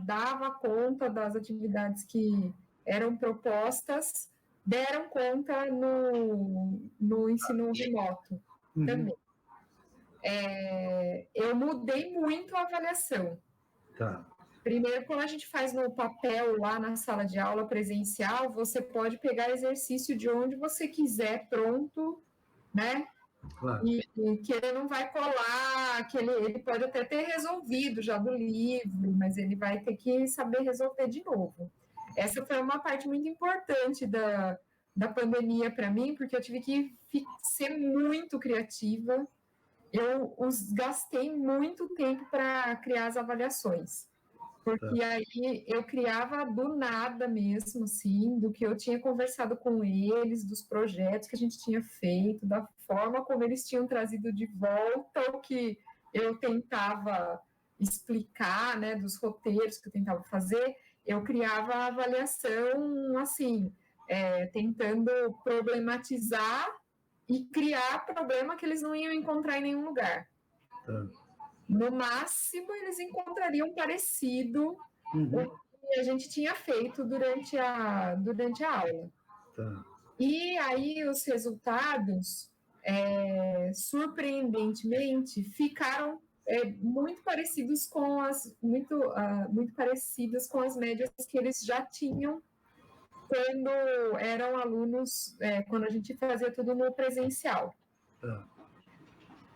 dava conta das atividades que eram propostas, deram conta no ensino remoto também. Eu mudei muito a avaliação. Tá. Primeiro, quando a gente faz no papel, lá na sala de aula presencial, você pode pegar exercício de onde você quiser, pronto, né? Claro. E que ele não vai colar, que ele pode até ter resolvido já do livro, mas ele vai ter que saber resolver de novo. Essa foi uma parte muito importante da pandemia para mim, porque eu tive que ser muito criativa. Eu gastei muito tempo para criar as avaliações. Porque aí eu criava do nada mesmo, assim, do que eu tinha conversado com eles, dos projetos que a gente tinha feito, da forma como eles tinham trazido de volta o que eu tentava explicar, né, dos roteiros que eu tentava fazer, eu criava a avaliação, assim, tentando problematizar e criar problema que eles não iam encontrar em nenhum lugar. No máximo, eles encontrariam parecido o que a gente tinha feito durante a aula. E aí, os resultados, surpreendentemente, ficaram muito parecidos com muito parecidas com as médias que eles já tinham quando eram alunos, quando a gente fazia tudo no presencial.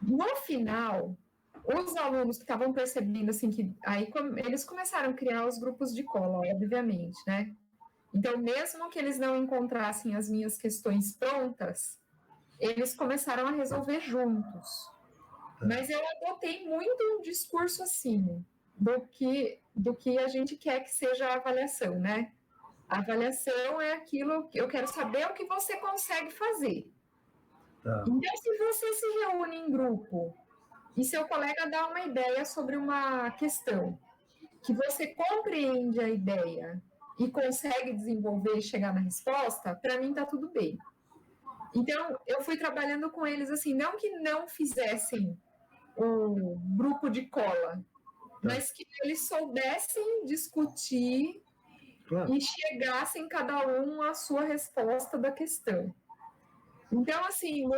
No final, os alunos que estavam percebendo, assim, que aí eles começaram a criar os grupos de cola, obviamente, né? Então, mesmo que eles não encontrassem as minhas questões prontas, eles começaram a resolver juntos. Mas eu adotei muito um discurso, assim, do que a gente quer que seja a avaliação, né? A avaliação é aquilo que eu quero saber o que você consegue fazer. Então, se você se reúne em grupo e seu colega dá uma ideia sobre uma questão, que você compreende a ideia e consegue desenvolver e chegar na resposta, para mim está tudo bem. Então, eu fui trabalhando com eles assim, não que não fizessem o grupo de cola, mas que eles soubessem discutir e chegassem cada um à sua resposta da questão. Então, assim,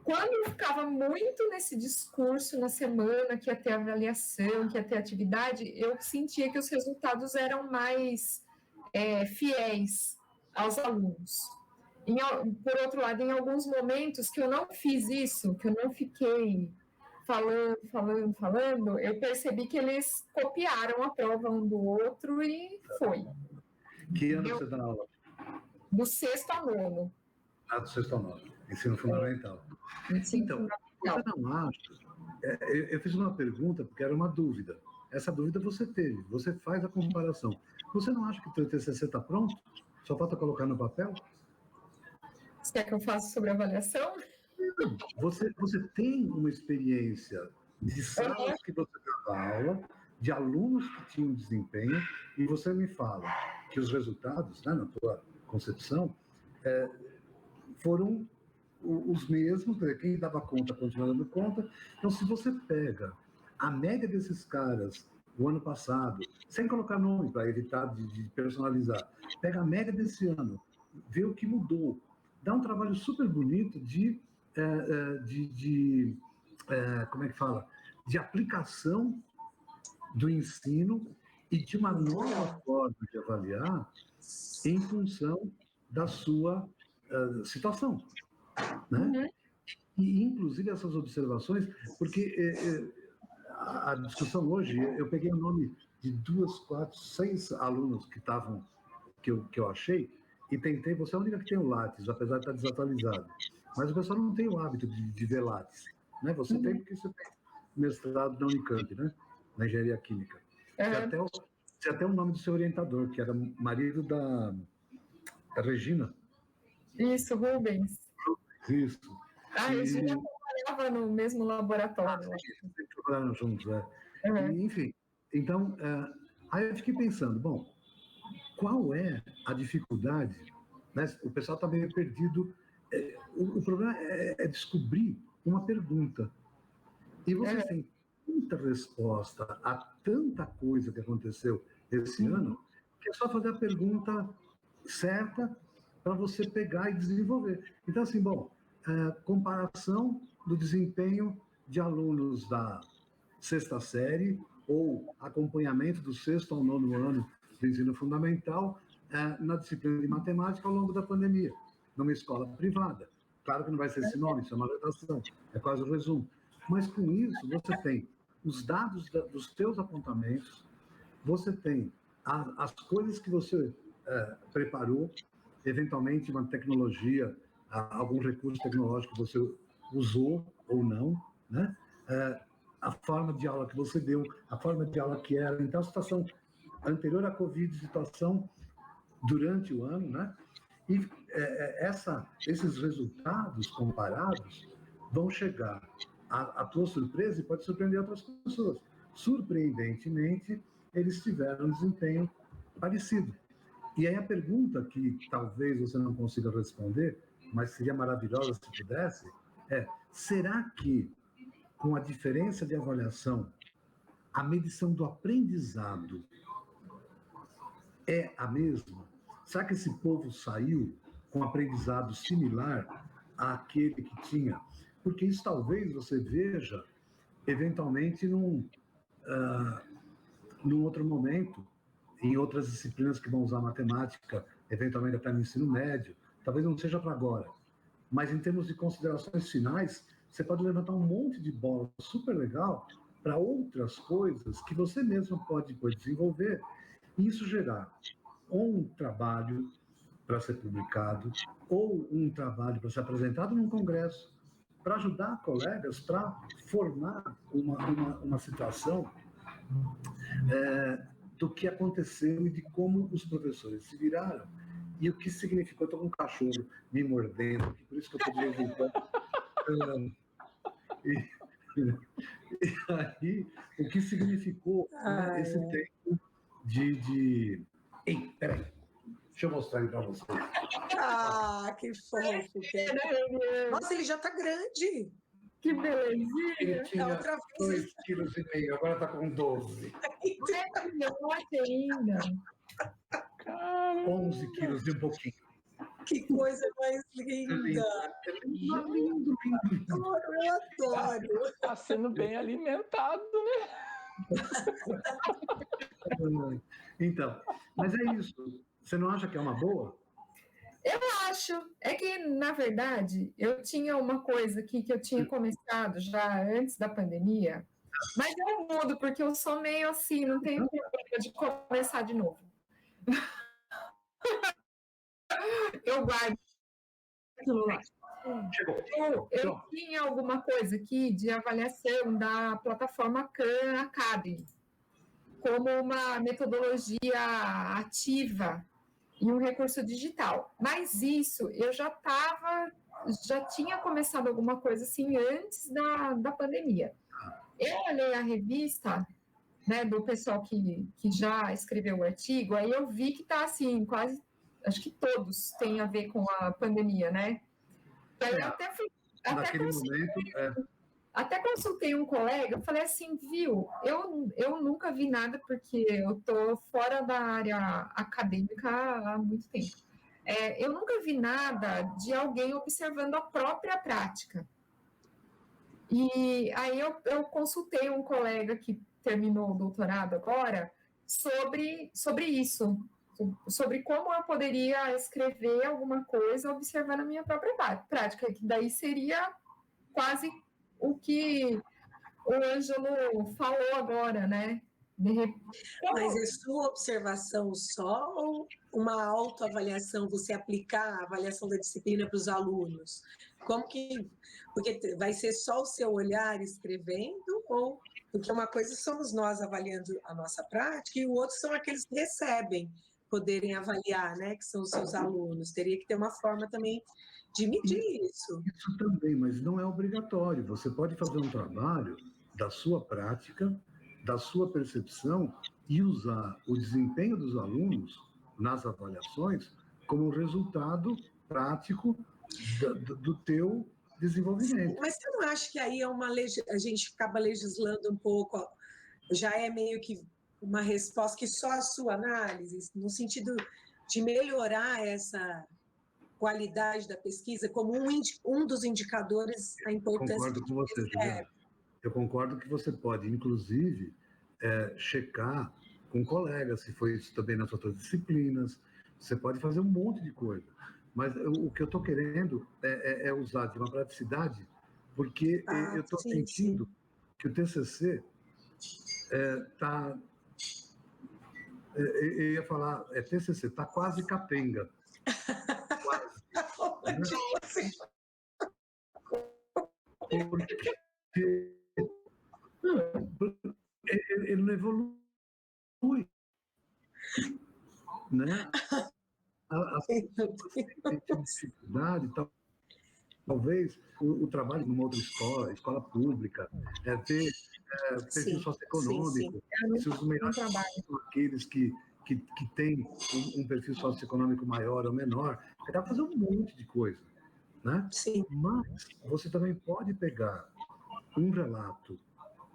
quando eu ficava muito nesse discurso na semana, que ia ter avaliação, que ia ter atividade, eu sentia que os resultados eram mais fiéis aos alunos. Por outro lado, em alguns momentos que eu não fiz isso, que eu não fiquei falando, eu percebi que eles copiaram a prova um do outro e foi. Que ano você dá aula? Do 6º ao 9º. Do 6º ao 9º, ensino fundamental. Então, você não acha... Eu fiz uma pergunta porque era uma dúvida. Essa dúvida você teve, você faz a comparação. Você não acha que o teu TCC está pronto? Só falta colocar no papel? Você quer que eu faça sobre avaliação? Você tem uma experiência de salas que você dava aula, de alunos que tinham desempenho, e você me fala que os resultados, né, na tua concepção, foram os mesmos, quem dava conta continua dando conta. Então, se você pega a média desses caras o ano passado, sem colocar nome para evitar de personalizar, pega a média desse ano, vê o que mudou, dá um trabalho super bonito como é que fala? De aplicação do ensino e de uma nova forma de avaliar em função da sua situação, né? E, inclusive, essas observações, porque a discussão hoje, eu peguei o nome de 2, 4, 6 alunos que estavam, que eu achei, e tentei, você é a única que tem o Lattes, apesar de estar desatualizado, mas o pessoal não tem o hábito de ver Lattes, né? Você tem porque você tem mestrado na Unicamp, né? Na engenharia química. Tinha até o nome do seu orientador, que era marido da Regina. Isso, Rubens. Isso. A Regina trabalhava no mesmo laboratório. Sempre trabalharam juntos, E, enfim, então, aí eu fiquei pensando, bom, qual é a dificuldade, né? O pessoal está meio perdido. O problema é descobrir uma pergunta. E vocês têm tanta resposta a tanta coisa que aconteceu esse ano, que é só fazer a pergunta certa para você pegar e desenvolver. Então, assim, comparação do desempenho de alunos da sexta série ou acompanhamento do sexto ao nono ano do ensino fundamental na disciplina de matemática ao longo da pandemia, numa escola privada. Claro que não vai ser esse nome, isso é uma redação, é quase o resumo. Mas com isso, você tem os dados dos teus apontamentos, você tem as coisas que você preparou, eventualmente uma tecnologia, algum recurso tecnológico que você usou ou não, né? A forma de aula que você deu, a forma de aula que era. Então, a situação anterior à Covid, situação durante o ano, né? E esses resultados comparados vão chegar à tua surpresa e pode surpreender outras pessoas. Surpreendentemente, eles tiveram um desempenho parecido. E aí a pergunta que talvez você não consiga responder, mas seria maravilhosa se pudesse, será que, com a diferença de avaliação, a medição do aprendizado é a mesma? Será que esse povo saiu com um aprendizado similar àquele que tinha? Porque isso talvez você veja, eventualmente, num outro momento, em outras disciplinas que vão usar matemática, eventualmente até no ensino médio, talvez não seja para agora. Mas em termos de considerações finais, você pode levantar um monte de bola super legal para outras coisas que você mesmo pode depois desenvolver e isso gerar ou um trabalho para ser publicado ou um trabalho para ser apresentado num congresso, para ajudar colegas, para formar uma situação do que aconteceu e de como os professores se viraram e o que significou. Estou com um cachorro me mordendo aqui, por isso que eu estou de vez em quando. E aí, o que significou esse tempo de... Ei, peraí, deixa eu mostrar ele para vocês. Ah, que fofo. Nossa, ele já está grande. Que belezinha. Ele tinha 2,5 kg, agora está com 12. É filhote ainda. 11 quilos e um pouquinho. Que coisa mais linda. Lindo. Eu adoro. Está sendo bem alimentado, né? Então, mas é isso. Você não acha que é uma boa? Eu acho. É que, na verdade, eu tinha uma coisa aqui que eu tinha começado já antes da pandemia, mas eu mudo, porque eu sou meio assim, não tenho problema de começar de novo. Eu guardo aquilo lá. Eu tinha alguma coisa aqui de avaliação da plataforma Khan Academy, como uma metodologia ativa e um recurso digital. Mas isso, eu já tinha começado alguma coisa assim antes da pandemia. Eu olhei a revista, né, do pessoal que já escreveu o artigo, aí eu vi que está assim, quase, acho que todos têm a ver com a pandemia, né? Aí eu até consultei um colega, falei assim, viu, eu nunca vi nada, porque eu estou fora da área acadêmica há muito tempo. Eu nunca vi nada de alguém observando a própria prática. E aí eu consultei um colega que terminou o doutorado agora sobre isso, sobre como eu poderia escrever alguma coisa observando a minha própria prática, que daí seria quase o que o Ângelo falou agora, né? Mas é sua observação só ou uma autoavaliação, você aplicar a avaliação da disciplina para os alunos? Como que... Porque vai ser só o seu olhar escrevendo, ou... Porque uma coisa somos nós avaliando a nossa prática e o outro são aqueles que recebem, poderem avaliar, né? Que são os seus alunos. Teria que ter uma forma também de medir isso. Isso também, mas não é obrigatório. Você pode fazer um trabalho da sua prática, da sua percepção e usar o desempenho dos alunos nas avaliações como resultado prático do teu desenvolvimento. Mas você não acha que aí a gente acaba legislando um pouco, ó, já é meio que uma resposta que só a sua análise, no sentido de melhorar essa qualidade da pesquisa como um dos indicadores da importância Concordo com você, Juliana. Eu concordo que você pode, inclusive, checar com colegas, se foi isso também nas outras disciplinas, você pode fazer um monte de coisa. Mas o que eu estou querendo é usar de uma praticidade, porque eu estou sentindo que o TCC está... eu ia falar, TCC, está quase capenga. Quase. Porque ele não evolui, né? As pessoas têm dificuldade, talvez o trabalho numa outra escola pública, ter perfil socioeconômico, se os melhores são aqueles que têm um perfil socioeconômico maior ou menor, dá para fazer um monte de coisa, né? Sim. Mas você também pode pegar um relato,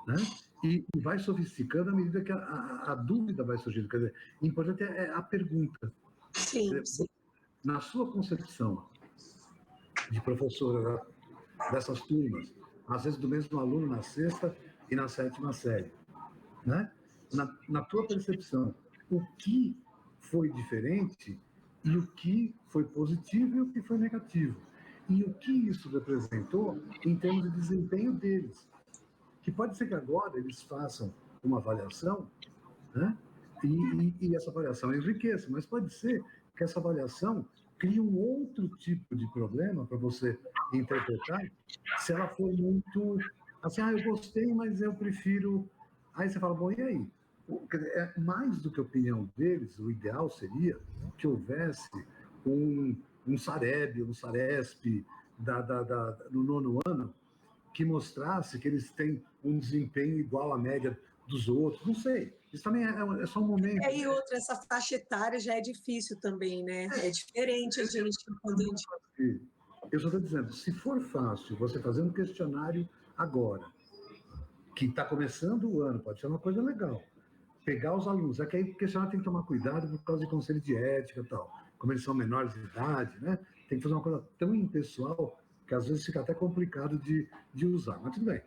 né? E vai sofisticando à medida que a dúvida vai surgindo. Quer dizer, o importante é a pergunta. Sim, sim. Na sua concepção de professora dessas turmas, às vezes do mesmo aluno na 6ª e na 7ª série, né? Na tua percepção, o que foi diferente e o que foi positivo e o que foi negativo? E o que isso representou em termos de desempenho deles? Que pode ser que agora eles façam uma avaliação, né? E essa avaliação enriqueça, mas pode ser que essa avaliação crie um outro tipo de problema para você interpretar, se ela for muito assim, eu gostei, mas eu prefiro... Aí você fala, bom, e aí? Mais do que a opinião deles, o ideal seria que houvesse um Sareb, um Saresp no 9º ano, que mostrasse que eles têm um desempenho igual à média dos outros, não sei. Isso também é só um momento. E outra, essa faixa etária já é difícil também, né? É diferente a gente quando a gente... Eu só estou dizendo, se for fácil você fazer um questionário agora, que está começando o ano, pode ser uma coisa legal, pegar os alunos, que aí o questionário tem que tomar cuidado por causa de conselho de ética e tal, como eles são menores de idade, né? Tem que fazer uma coisa tão impessoal que às vezes fica até complicado de usar, mas tudo bem.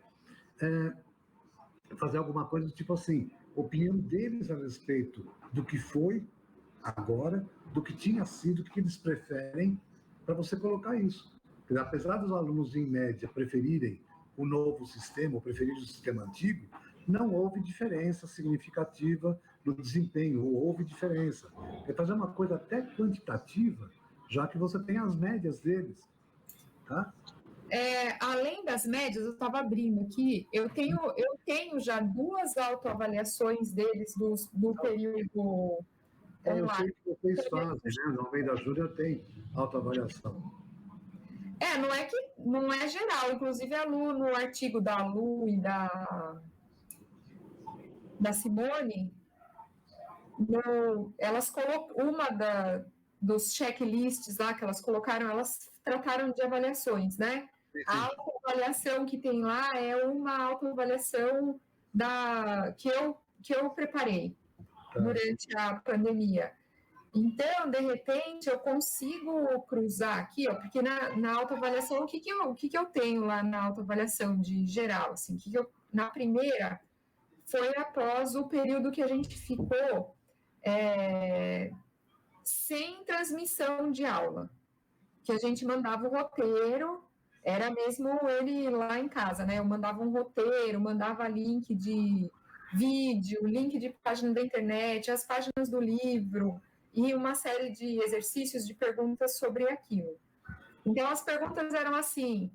Fazer alguma coisa do tipo assim, opinião deles a respeito do que foi agora, do que tinha sido, o que eles preferem, para você colocar isso. Porque, apesar dos alunos, em média, preferirem o novo sistema, ou preferirem o sistema antigo, não houve diferença significativa no desempenho, ou houve diferença. É fazer uma coisa até quantitativa, já que você tem as médias deles, tá? Além das médias, eu estava abrindo aqui, eu tenho já 2 autoavaliações deles do período Eu sei que vocês fazem, né? No meio da Júlia tem autoavaliação. Não é geral, inclusive no artigo da Lu e da Simone, elas colocam dos checklists lá que elas colocaram, elas trataram de avaliações, né? A autoavaliação que tem lá é uma autoavaliação que eu preparei durante a pandemia. Então, de repente, eu consigo cruzar aqui, ó, porque na autoavaliação, o que eu tenho lá na autoavaliação de geral? Assim, na primeira, foi após o período que a gente ficou sem transmissão de aula, que a gente mandava o roteiro, era mesmo ele lá em casa, né? Eu mandava um roteiro, mandava link de vídeo, link de página da internet, as páginas do livro e uma série de exercícios de perguntas sobre aquilo. Então, as perguntas eram assim,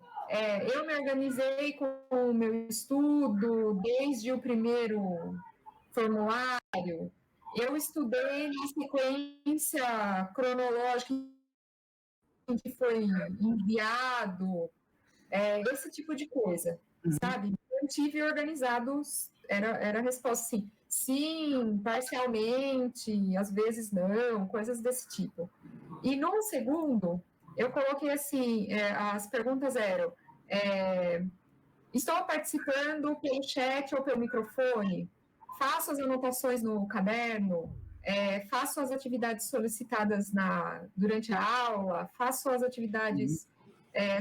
eu me organizei com o meu estudo desde o primeiro formulário, eu estudei na sequência cronológica em que foi enviado, esse tipo de coisa, sabe? Eu tive organizado, era a resposta assim, sim, parcialmente, às vezes não, coisas desse tipo. E no segundo, eu coloquei assim, as perguntas eram, Estou participando pelo chat ou pelo microfone? Faço as anotações no caderno? Faço as atividades solicitadas durante a aula? Faço as atividades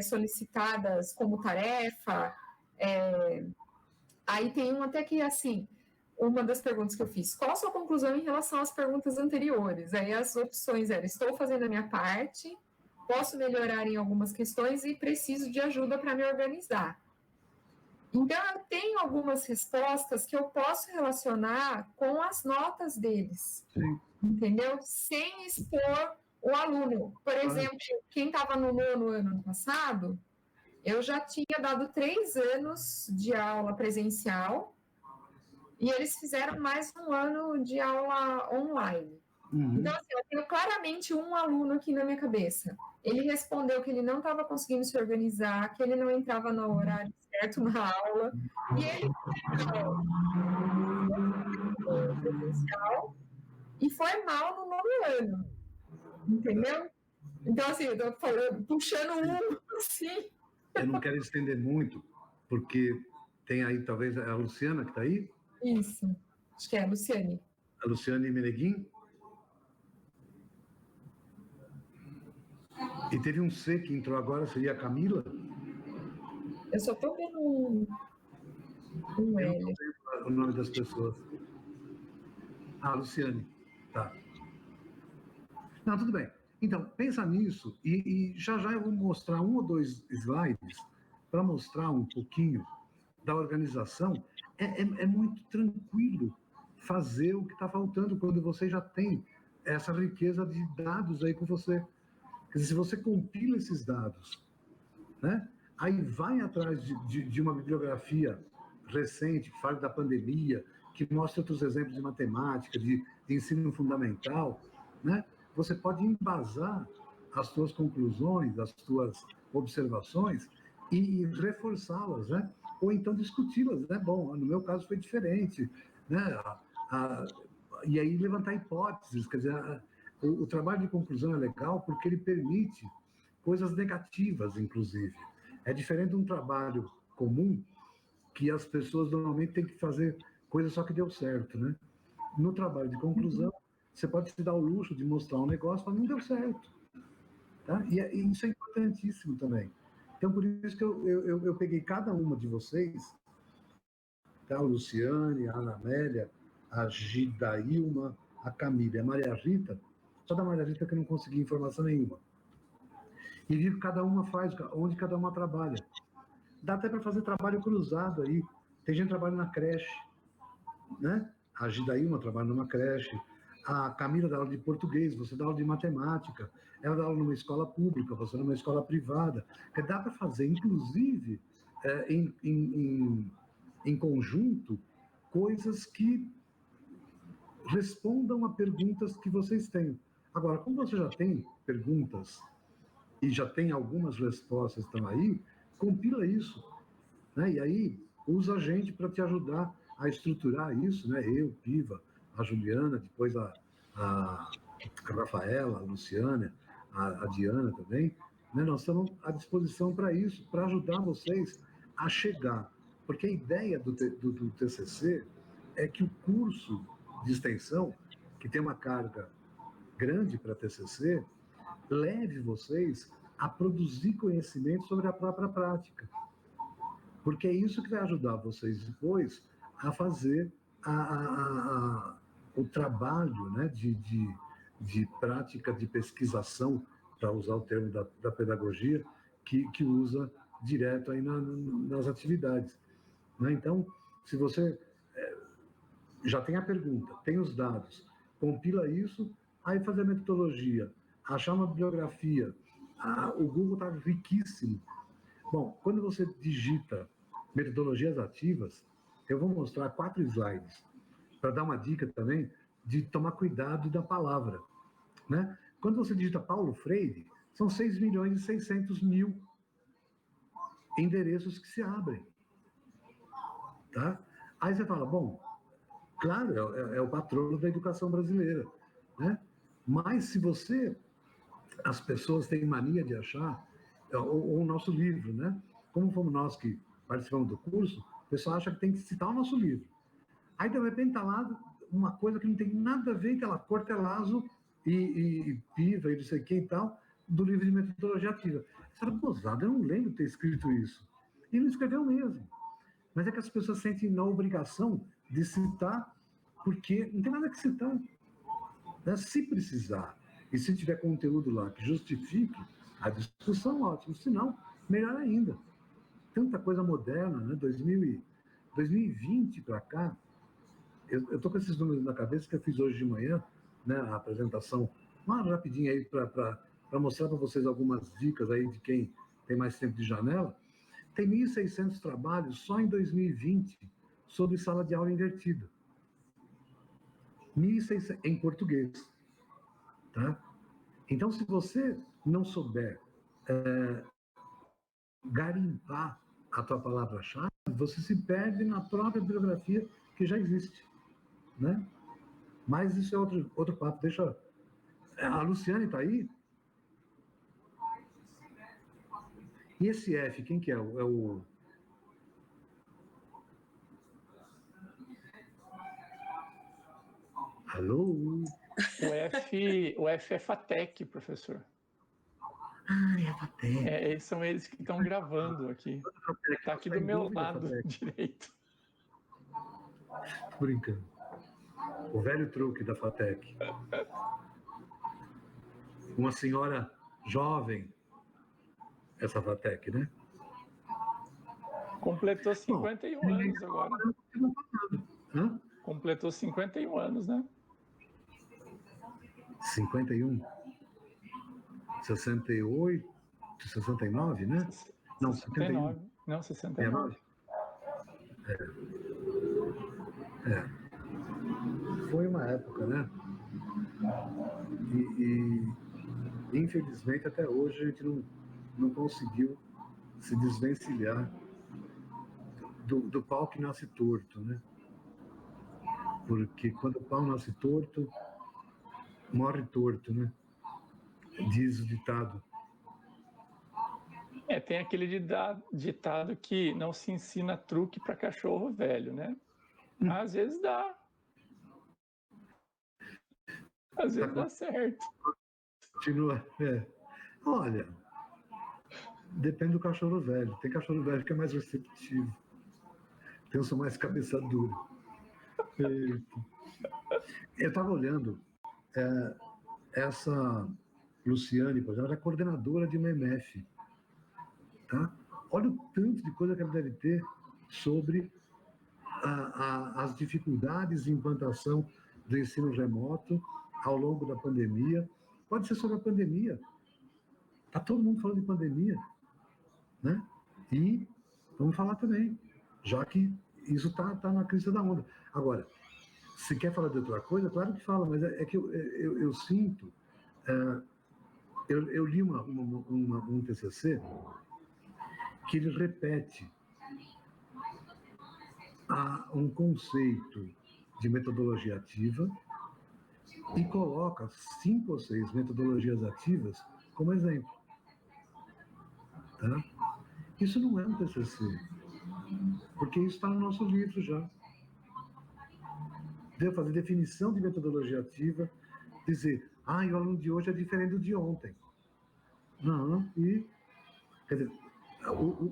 solicitadas como tarefa? Aí tem até que, assim, uma das perguntas que eu fiz, qual a sua conclusão em relação às perguntas anteriores? Aí as opções eram, estou fazendo a minha parte, posso melhorar em algumas questões e preciso de ajuda para me organizar. Então, eu tenho algumas respostas que eu posso relacionar com as notas deles, entendeu? Sem expor o aluno. Por exemplo, quem estava no nono ano passado, eu já tinha dado 3 anos de aula presencial e eles fizeram mais um ano de aula online. Então, assim, eu tenho claramente um aluno aqui na minha cabeça. Ele respondeu que ele não estava conseguindo se organizar, que ele não entrava no horário certo na aula, e ele foi presencial e foi mal no nono ano, entendeu? Então, assim, eu tô falando, puxando assim. Eu não quero estender muito, porque tem aí, talvez, a Luciana que está aí? Isso, acho que é a Luciane. A Luciane Meneguin? E teve um C que entrou agora, seria a Camila? Eu só estou vendo um L. Eu não lembro o nome das pessoas. Luciane. Tá. Não, tudo bem. Então, pensa nisso e já eu vou mostrar 1 ou 2 slides para mostrar um pouquinho da organização. É muito tranquilo fazer o que está faltando quando você já tem essa riqueza de dados aí com você. Quer dizer, se você compila esses dados, né, aí vai atrás de uma bibliografia recente, que fale da pandemia, que mostre outros exemplos de matemática, de ensino fundamental, né, você pode embasar as suas conclusões, as suas observações e reforçá-las, né? Ou então discuti-las, né? Bom, no meu caso foi diferente, né? E aí levantar hipóteses, quer dizer, o trabalho de conclusão é legal porque ele permite coisas negativas, inclusive. É diferente de um trabalho comum que as pessoas normalmente têm que fazer coisa só que deu certo, né? No trabalho de conclusão, você pode se dar o luxo de mostrar um negócio, mas não deu certo. Tá? E isso é importantíssimo também. Então, por isso que eu peguei cada uma de vocês, tá? A Luciane, a Ana Amélia, a Gidailma, a Camila, a Maria Rita, só da Maria Rita que eu não consegui informação nenhuma. E vi que cada uma faz, onde cada uma trabalha. Dá até para fazer trabalho cruzado aí. Tem gente que trabalha na creche, né? A Gidailma trabalha numa creche, a Camila dá aula de português, você dá aula de matemática, ela dá aula numa escola pública, você numa escola privada. Dá para fazer, inclusive, em conjunto, coisas que respondam a perguntas que vocês têm. Agora, como você já tem perguntas e já tem algumas respostas que estão aí, compila isso, né? E aí usa a gente para te ajudar a estruturar isso, né? Eu, Piva, a Juliana, depois a Rafaela, a Luciana, a Diana também, né? Nós estamos à disposição para isso, para ajudar vocês a chegar. Porque a ideia do TCC é que o curso de extensão, que tem uma carga grande para TCC, leve vocês a produzir conhecimento sobre a própria prática. Porque é isso que vai ajudar vocês depois a fazer o trabalho, né, de prática de pesquisação, para usar o termo da pedagogia, que usa direto aí nas atividades. Né? Então, se você já tem a pergunta, tem os dados, compila isso, aí fazer a metodologia, achar uma bibliografia. O Google está riquíssimo. Bom, quando você digita metodologias ativas, eu vou mostrar 4 slides para dar uma dica também de tomar cuidado da palavra, né? Quando você digita Paulo Freire, são 6.600.000 endereços que se abrem, tá? Aí você fala, bom, claro, é o patrono da educação brasileira, né? Mas se as pessoas têm mania de achar, ou o nosso livro, né? como fomos nós que participamos do curso, o pessoal acha que tem que citar o nosso livro. Aí, de repente, está lá uma coisa que não tem nada a ver, aquela Cortellazzo e Piva e não sei o que e tal, do livro de metodologia ativa. Você fala, gozada, eu não lembro de ter escrito isso. E não escreveu mesmo. Mas é que as pessoas sentem na obrigação de citar, porque não tem nada que citar. Né? Se precisar, e se tiver conteúdo lá que justifique a discussão, ótimo. Se não, melhor ainda. Tanta coisa moderna, né? 2020 para cá, eu estou com esses números na cabeça que eu fiz hoje de manhã, né? A apresentação, uma rapidinha aí para mostrar para vocês algumas dicas aí de quem tem mais tempo de janela. Tem 1.600 trabalhos só em 2020 sobre sala de aula invertida. 1.600 em português. Tá? Então, se você não souber garimpar a tua palavra-chave, você se perde na própria bibliografia que já existe. Né? Mas isso é outro papo. Deixa. A Luciane está aí? E esse F, quem que é? É o... Alô? O F é FATEC, professor. Ah, é a FATEC. São eles que estão gravando aqui. Está aqui do meu lado direito. Tô brincando. O velho truque da FATEC. Uma senhora jovem, essa FATEC, né? Completou 51 anos agora. Hã? Completou 51 anos, né? 51? 68? 69, né? Não, 69. Não, 69. Foi uma época, né? E infelizmente até hoje a gente não conseguiu se desvencilhar do pau que nasce torto, né? Porque quando o pau nasce torto, morre torto, né? Diz o ditado. Tem aquele ditado que não se ensina truque para cachorro velho, né? Às vezes dá. Às vezes dá certo. Continua. Olha, depende do cachorro velho. Tem cachorro velho que é mais receptivo. Tem uns mais cabeça dura. Eu estava olhando, essa Luciane, por exemplo, ela é coordenadora de uma MF. Tá? Olha o tanto de coisa que ela deve ter sobre as dificuldades de implantação do ensino remoto ao longo da pandemia. Pode ser sobre a pandemia. Está todo mundo falando de pandemia. Né? E vamos falar também, já que isso está na crista da onda. Agora, se quer falar de outra coisa, claro que fala, mas é que eu sinto... Eu li um TCC que ele repete um conceito de metodologia ativa e coloca 5 ou 6 metodologias ativas como exemplo. Tá? Isso não é um TCC, porque isso está no nosso livro já. Deu fazer definição de metodologia ativa, dizer, o aluno de hoje é diferente do de ontem. Não, quer dizer,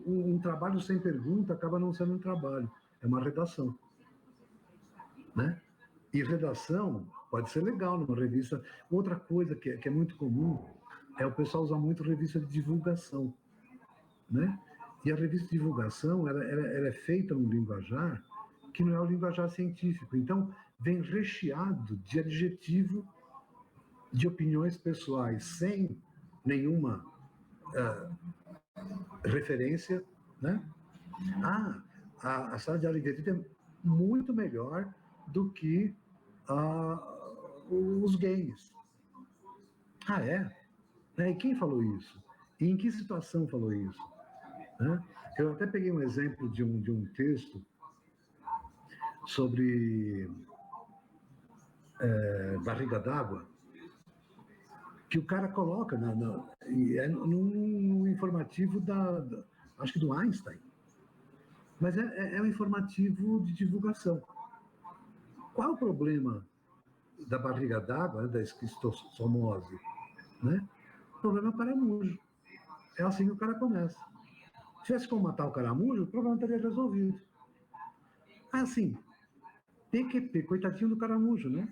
um trabalho sem pergunta acaba não sendo um trabalho, é uma redação. Né? E redação pode ser legal numa revista. Outra coisa que é muito comum é o pessoal usar muito revista de divulgação. Né? E a revista de divulgação ela é feita num linguajar que não é o linguajar científico. Então, vem recheado de adjetivo de opiniões pessoais, sem nenhuma referência. Né? A sala de aula invertida é muito melhor do que os games. E quem falou isso? E em que situação falou isso? Né? Eu até peguei um exemplo de um texto sobre barriga d'água, que o cara coloca no informativo acho que do Einstein. Mas é um informativo de divulgação. Qual o problema da barriga d'água, né, da esquistossomose? Né? O problema é o caramujo. É assim que o cara começa. Se tivesse como matar o caramujo, o problema teria resolvido. Assim, PQP, coitadinho do caramujo, né?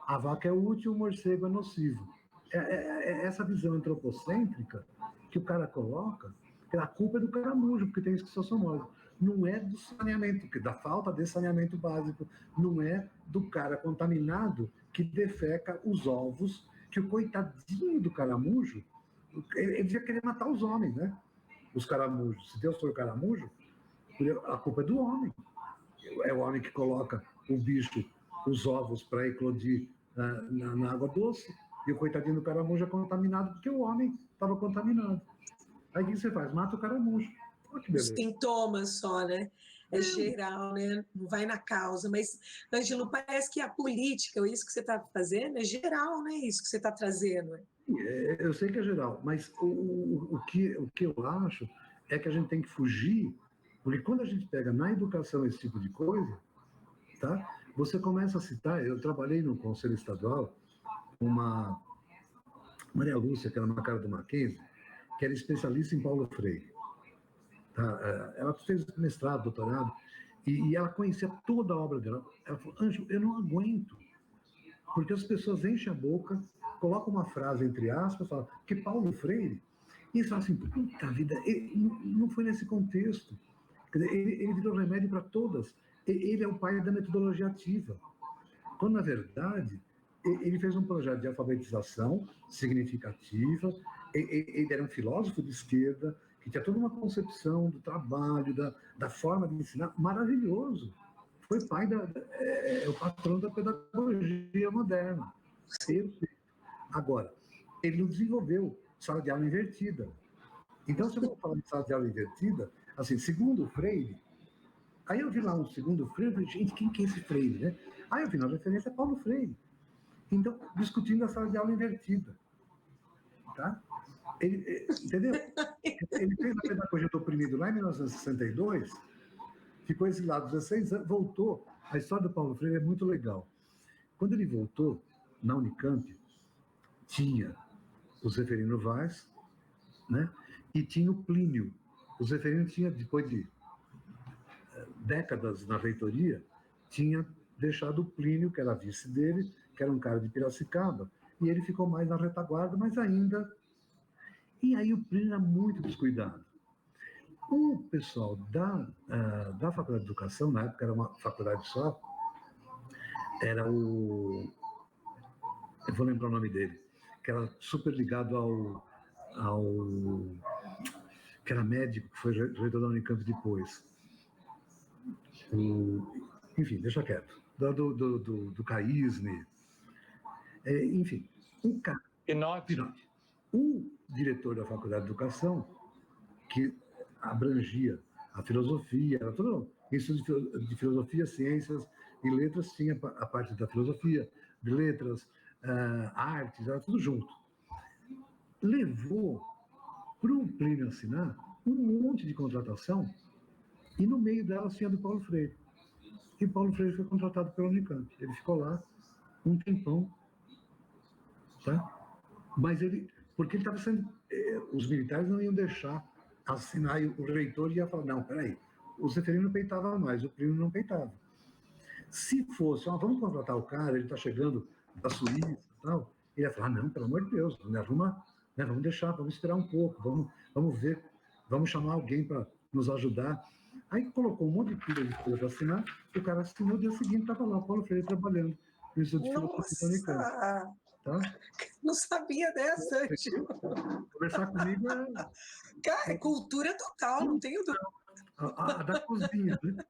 A vaca é útil, o morcego é nocivo. É essa visão antropocêntrica que o cara coloca, que a culpa é do caramujo, porque tem esquistossomose. Não é do saneamento, da falta de saneamento básico, não é do cara contaminado que defeca os ovos, que o coitadinho do caramujo, ele devia querer matar os homens, né? Os caramujos. Se Deus for o caramujo, a culpa é do homem. É o homem que coloca o bicho, os ovos, para eclodir na água doce, e o coitadinho do caramujo é contaminado porque o homem estava contaminado. Aí o que você faz? Mata o caramujo. Olha que Os beleza. sintomas só, né? É geral, né? Não vai na causa. Mas, Ângelo, parece que a política, isso que você está fazendo, é geral, né? Isso que você está trazendo. Eu sei que é geral, mas o que eu acho é que a gente tem que fugir, porque quando a gente pega na educação esse tipo de coisa, tá? Você começa a citar, eu trabalhei no Conselho Estadual, uma Maria Lúcia, que era uma cara do Mackenzie, que era especialista em Paulo Freire. Tá? Ela fez mestrado, doutorado, e ela conhecia toda a obra dela. Ela falou, Ângelo, eu não aguento, porque as pessoas enchem a boca, colocam uma frase entre aspas, falam que Paulo Freire, e eles falam assim, puta vida, não foi nesse contexto. Quer dizer, ele virou remédio para todas. Ele é o pai da metodologia ativa. Quando, na verdade, ele fez um projeto de alfabetização significativa, ele era um filósofo de esquerda, que tinha toda uma concepção do trabalho, da forma de ensinar, maravilhoso. Foi pai o patrão da pedagogia moderna. Perfeito. Agora, ele não desenvolveu sala de aula invertida. Então, se eu vou falar de sala de aula invertida, assim, segundo o Freire, aí eu vi lá um segundo Freire, eu falei, gente, quem que é esse Freire, né? Aí eu vi na referência Paulo Freire. Então, discutindo a sala de aula invertida. Tá? Entendeu? Ele fez a pedagogia do oprimido lá em 1962, ficou exilado 16 anos, voltou. A história do Paulo Freire é muito legal. Quando ele voltou, na Unicamp, tinha o Zeferino Vaz, né? E tinha o Plínio. O Zeferino tinha, depois de décadas na reitoria, tinha deixado o Plínio, que era vice dele, que era um cara de Piracicaba, e ele ficou mais na retaguarda, mas ainda... E aí o Plínio era muito descuidado. O pessoal da Faculdade de Educação, na época era uma faculdade só, era eu vou lembrar o nome dele, que era super ligado que era médico, que foi reitor da Unicamp depois. Enfim, deixa quieto. Do Caísne. Enfim, um cara... Pinotti. O diretor da Faculdade de Educação, que abrangia a filosofia, era todo isso de filosofia, ciências e letras, tinha a parte da filosofia, de letras, artes, era tudo junto. Levou para o Plínio assinar um monte de contratação, e no meio delas tinha do Paulo Freire. E Paulo Freire foi contratado pela Unicamp. Ele ficou lá um tempão, tá? Mas porque ele estava sendo... os militares não iam deixar assinar, e o reitor ia falar, não, peraí, o Zeferino peitava mais, o Plínio não peitava. Se fosse, vamos contratar o cara, ele está chegando da Suíça e tal, ele ia falar, não, pelo amor de Deus, me arruma, né, vamos deixar, vamos esperar um pouco, vamos ver, vamos chamar alguém para nos ajudar. Aí colocou um monte de pilha de coisa para assinar, o cara assinou, no dia seguinte estava lá, o Paulo Freire trabalhando no Instituto de Filosofia da Unicamp. Tá? Não sabia dessa. Conversar comigo Cara, é cultura total, não tenho dúvida. A da cozinha, né?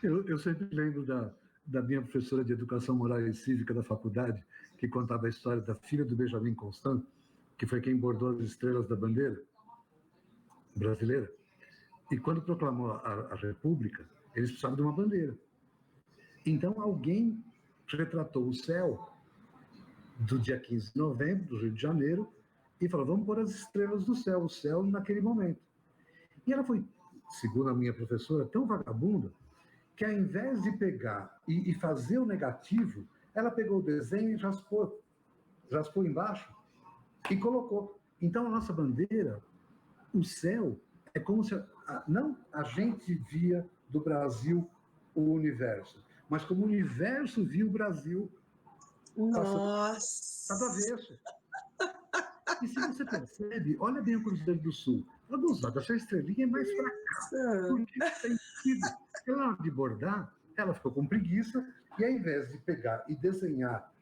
Eu sempre lembro da minha professora de Educação Moral e Cívica da faculdade, que contava a história da filha do Benjamin Constant, que foi quem bordou as estrelas da bandeira brasileira. E quando proclamou a República, eles precisavam de uma bandeira. Então, alguém retratou o céu do dia 15 de novembro, do Rio de Janeiro, e falou, vamos pôr as estrelas do céu, o céu naquele momento. E ela foi, segundo a minha professora, tão vagabunda, que ao invés de pegar e fazer o negativo, ela pegou o desenho e raspou embaixo e colocou. Então, a nossa bandeira, o céu, é como se não a gente via do Brasil o universo, mas como o universo viu o Brasil. Nossa! Tá do avesso. E se você percebe, olha bem o Cruzeiro do Sul. A dosada, essa estrelinha é mais pra cá. Por que tem sentido? Porque na hora de bordar, ela ficou com preguiça e ao invés de pegar e desenhar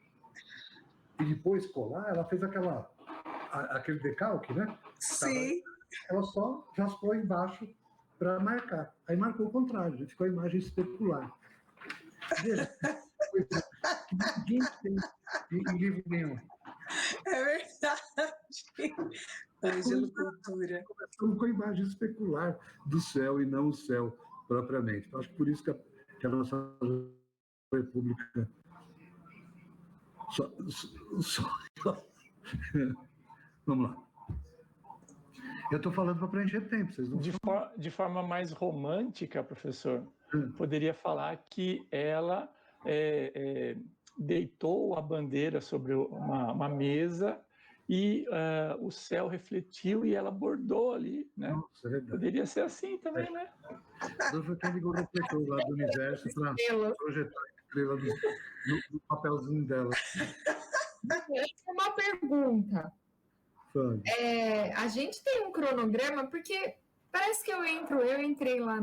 e depois colar, ela fez aquele decalque, né? Sim. Ela só raspou embaixo para marcar. Aí marcou o contrário, ficou a imagem especular. Veja, coisa que ninguém tem em livro nenhum. É verdade. Ângelo Cultura. Começamos com a imagem especular do céu e não o céu propriamente. Acho que por isso que a nossa república Vamos lá. Eu estou falando para preencher tempo, vocês não de forma mais romântica, professor, poderia falar que ela deitou a bandeira sobre uma mesa e o céu refletiu e ela bordou ali, né? Nossa, é verdade. Poderia ser assim também, né? Foi quem ligou o refletor lá do universo para projetar a estrela no papelzinho dela. Uma pergunta. A gente tem um cronograma, porque parece que eu entrei lá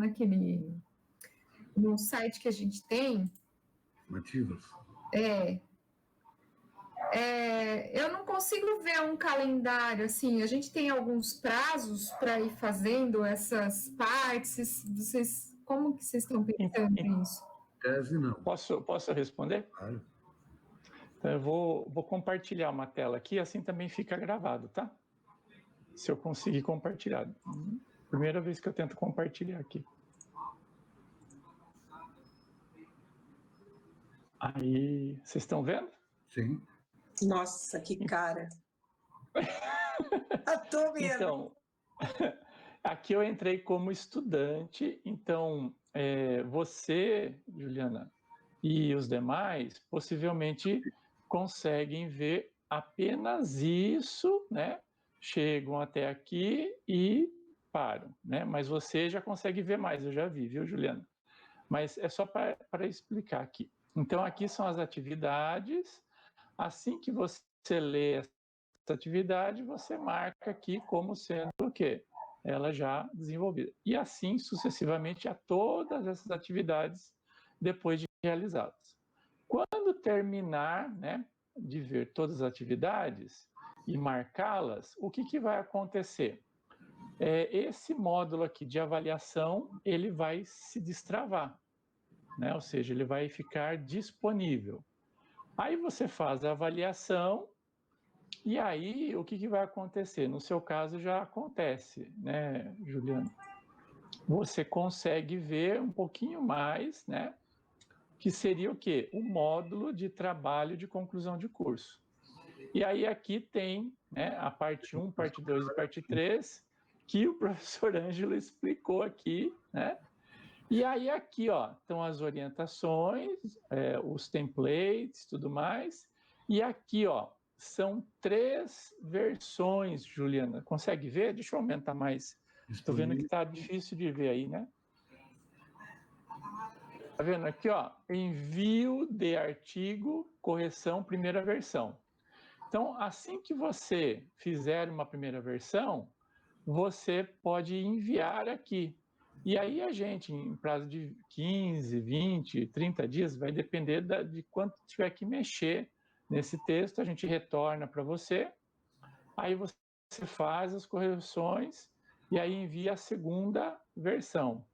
no site que a gente tem. Nativas. Eu não consigo ver um calendário assim. A gente tem alguns prazos para ir fazendo essas partes. Como que vocês estão pensando nisso? Tese não. Posso responder? Claro. Então, eu vou compartilhar uma tela aqui, assim também fica gravado, tá? Se eu conseguir compartilhar. Primeira vez que eu tento compartilhar aqui. Aí, vocês estão vendo? Sim. Nossa, que cara. Tô vendo. Então, aqui eu entrei como estudante, então você, Juliana, e os demais possivelmente conseguem ver apenas isso, né? Chegam até aqui e param, né? Mas você já consegue ver mais, eu já vi, viu, Juliana? Mas é só para explicar aqui. Então, aqui são as atividades. Assim que você lê essa atividade, você marca aqui como sendo o quê? Ela já desenvolvida. E assim sucessivamente a todas essas atividades depois de realizadas. Quando terminar, né, de ver todas as atividades e marcá-las, o que vai acontecer? Esse módulo aqui de avaliação, ele vai se destravar, né? Ou seja, ele vai ficar disponível. Aí você faz a avaliação e aí o que vai acontecer? No seu caso já acontece, né, Juliana? Você consegue ver um pouquinho mais, né? Que seria o quê? O módulo de trabalho de conclusão de curso. E aí aqui tem, né, a parte 1, parte 2 e parte 3, que o professor Ângelo explicou aqui, né? E aí aqui, ó, estão as orientações, os templates, tudo mais. E aqui, ó, são 3 versões, Juliana. Consegue ver? Deixa eu aumentar mais. Estou vendo que está difícil de ver aí, né? Tá vendo aqui, ó? Envio de artigo, correção, primeira versão. Então, assim que você fizer uma primeira versão, você pode enviar aqui. E aí a gente, em prazo de 15, 20, 30 dias, vai depender de quanto tiver que mexer nesse texto, a gente retorna para você, aí você faz as correções e aí envia a segunda versão.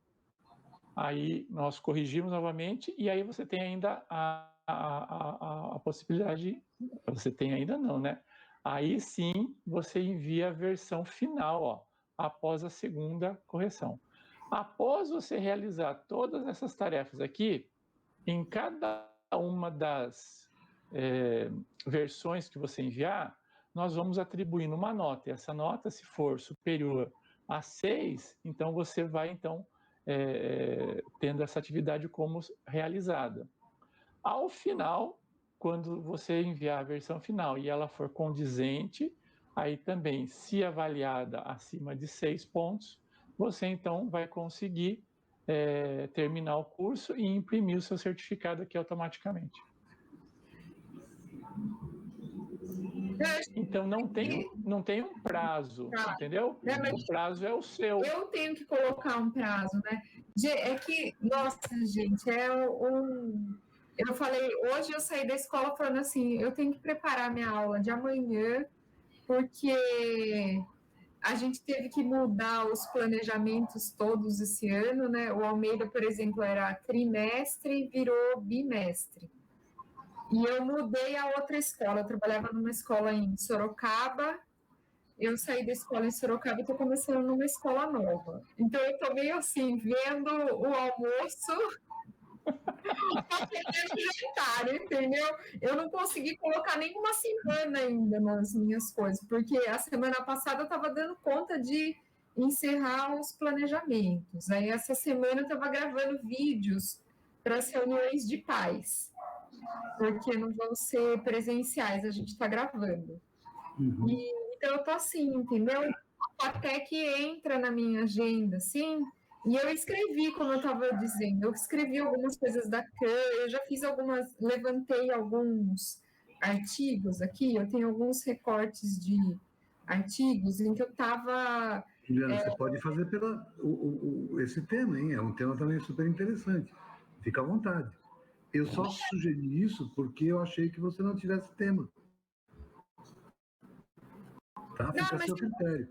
Aí nós corrigimos novamente e aí você tem ainda a possibilidade, você tem ainda não, né? Aí sim você envia a versão final, ó, após a segunda correção. Após você realizar todas essas tarefas aqui, em cada uma das versões que você enviar, nós vamos atribuindo uma nota. E essa nota, se for superior a 6, então você vai, então, tendo essa atividade como realizada. Ao final, quando você enviar a versão final e ela for condizente, aí também, se avaliada acima de 6 pontos, você então vai conseguir terminar o curso e imprimir o seu certificado aqui automaticamente. Então não tem um prazo, entendeu? O prazo é o seu. Eu tenho que colocar um prazo, né? É que, nossa, gente, eu falei, hoje eu saí da escola falando assim, eu tenho que preparar minha aula de amanhã, porque a gente teve que mudar os planejamentos todos esse ano, né? O Almeida, por exemplo, era trimestre e virou bimestre. E eu mudei a outra escola, eu trabalhava numa escola em Sorocaba, eu saí da escola em Sorocaba e estou começando numa escola nova. Então eu estou meio assim, vendo o almoço jantar, entendeu? Eu não consegui colocar nenhuma semana ainda nas minhas coisas, porque a semana passada eu estava dando conta de encerrar os planejamentos. Aí essa semana eu estava gravando vídeos para as reuniões de pais, porque não vão ser presenciais, a gente está gravando. Uhum. Então eu tô assim, entendeu? Até que entra na minha agenda, assim, e eu escrevi, como eu estava dizendo, eu escrevi algumas coisas da CAN, eu já fiz levantei alguns artigos aqui, eu tenho alguns recortes de artigos em que eu estava... Juliana, você pode fazer esse tema, hein? É um tema também super interessante. Fica à vontade. Eu só sugeri isso porque eu achei que você não tivesse tema. Tá? Fica a seu critério.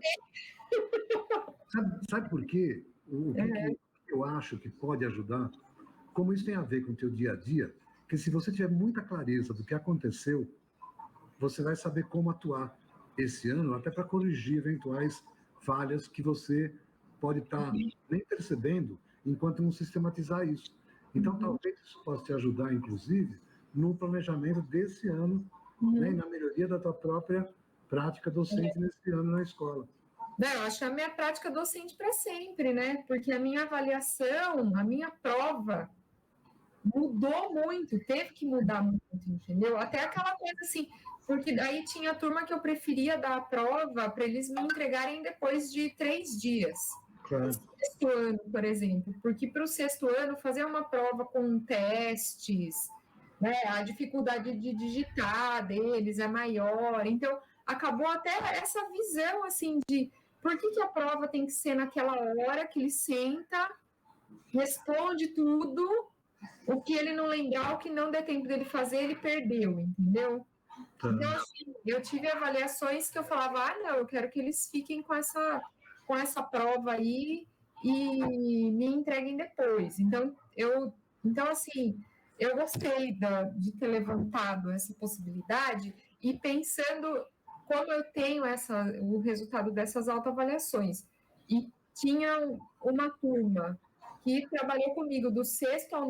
Sabe por quê? O que eu acho que pode ajudar? Como isso tem a ver com o teu dia a dia, que se você tiver muita clareza do que aconteceu, você vai saber como atuar esse ano, até para corrigir eventuais falhas que você pode estar nem percebendo enquanto não sistematizar isso. Então, talvez isso possa te ajudar, inclusive, no planejamento desse ano, né, e na melhoria da tua própria prática docente nesse ano na escola. Não, eu acho que a minha prática docente para sempre, né? Porque a minha avaliação, a minha prova mudou muito, teve que mudar muito, entendeu? Até aquela coisa assim, porque daí tinha a turma que eu preferia dar a prova para eles me entregarem depois de 3 dias. Claro. No sexto ano, por exemplo, porque para o sexto ano fazer uma prova com testes, né, a dificuldade de digitar deles é maior, então acabou até essa visão assim de por que a prova tem que ser naquela hora que ele senta, responde tudo, o que ele não lembrar, o que não der tempo dele fazer, ele perdeu, entendeu? Tá. Então, assim, eu tive avaliações que eu falava, não, eu quero que eles fiquem com essa prova aí e me entreguem depois. Então assim, eu gostei de ter levantado essa possibilidade e pensando como eu tenho o resultado dessas autoavaliações. E tinha uma turma que trabalhou comigo do 6º ao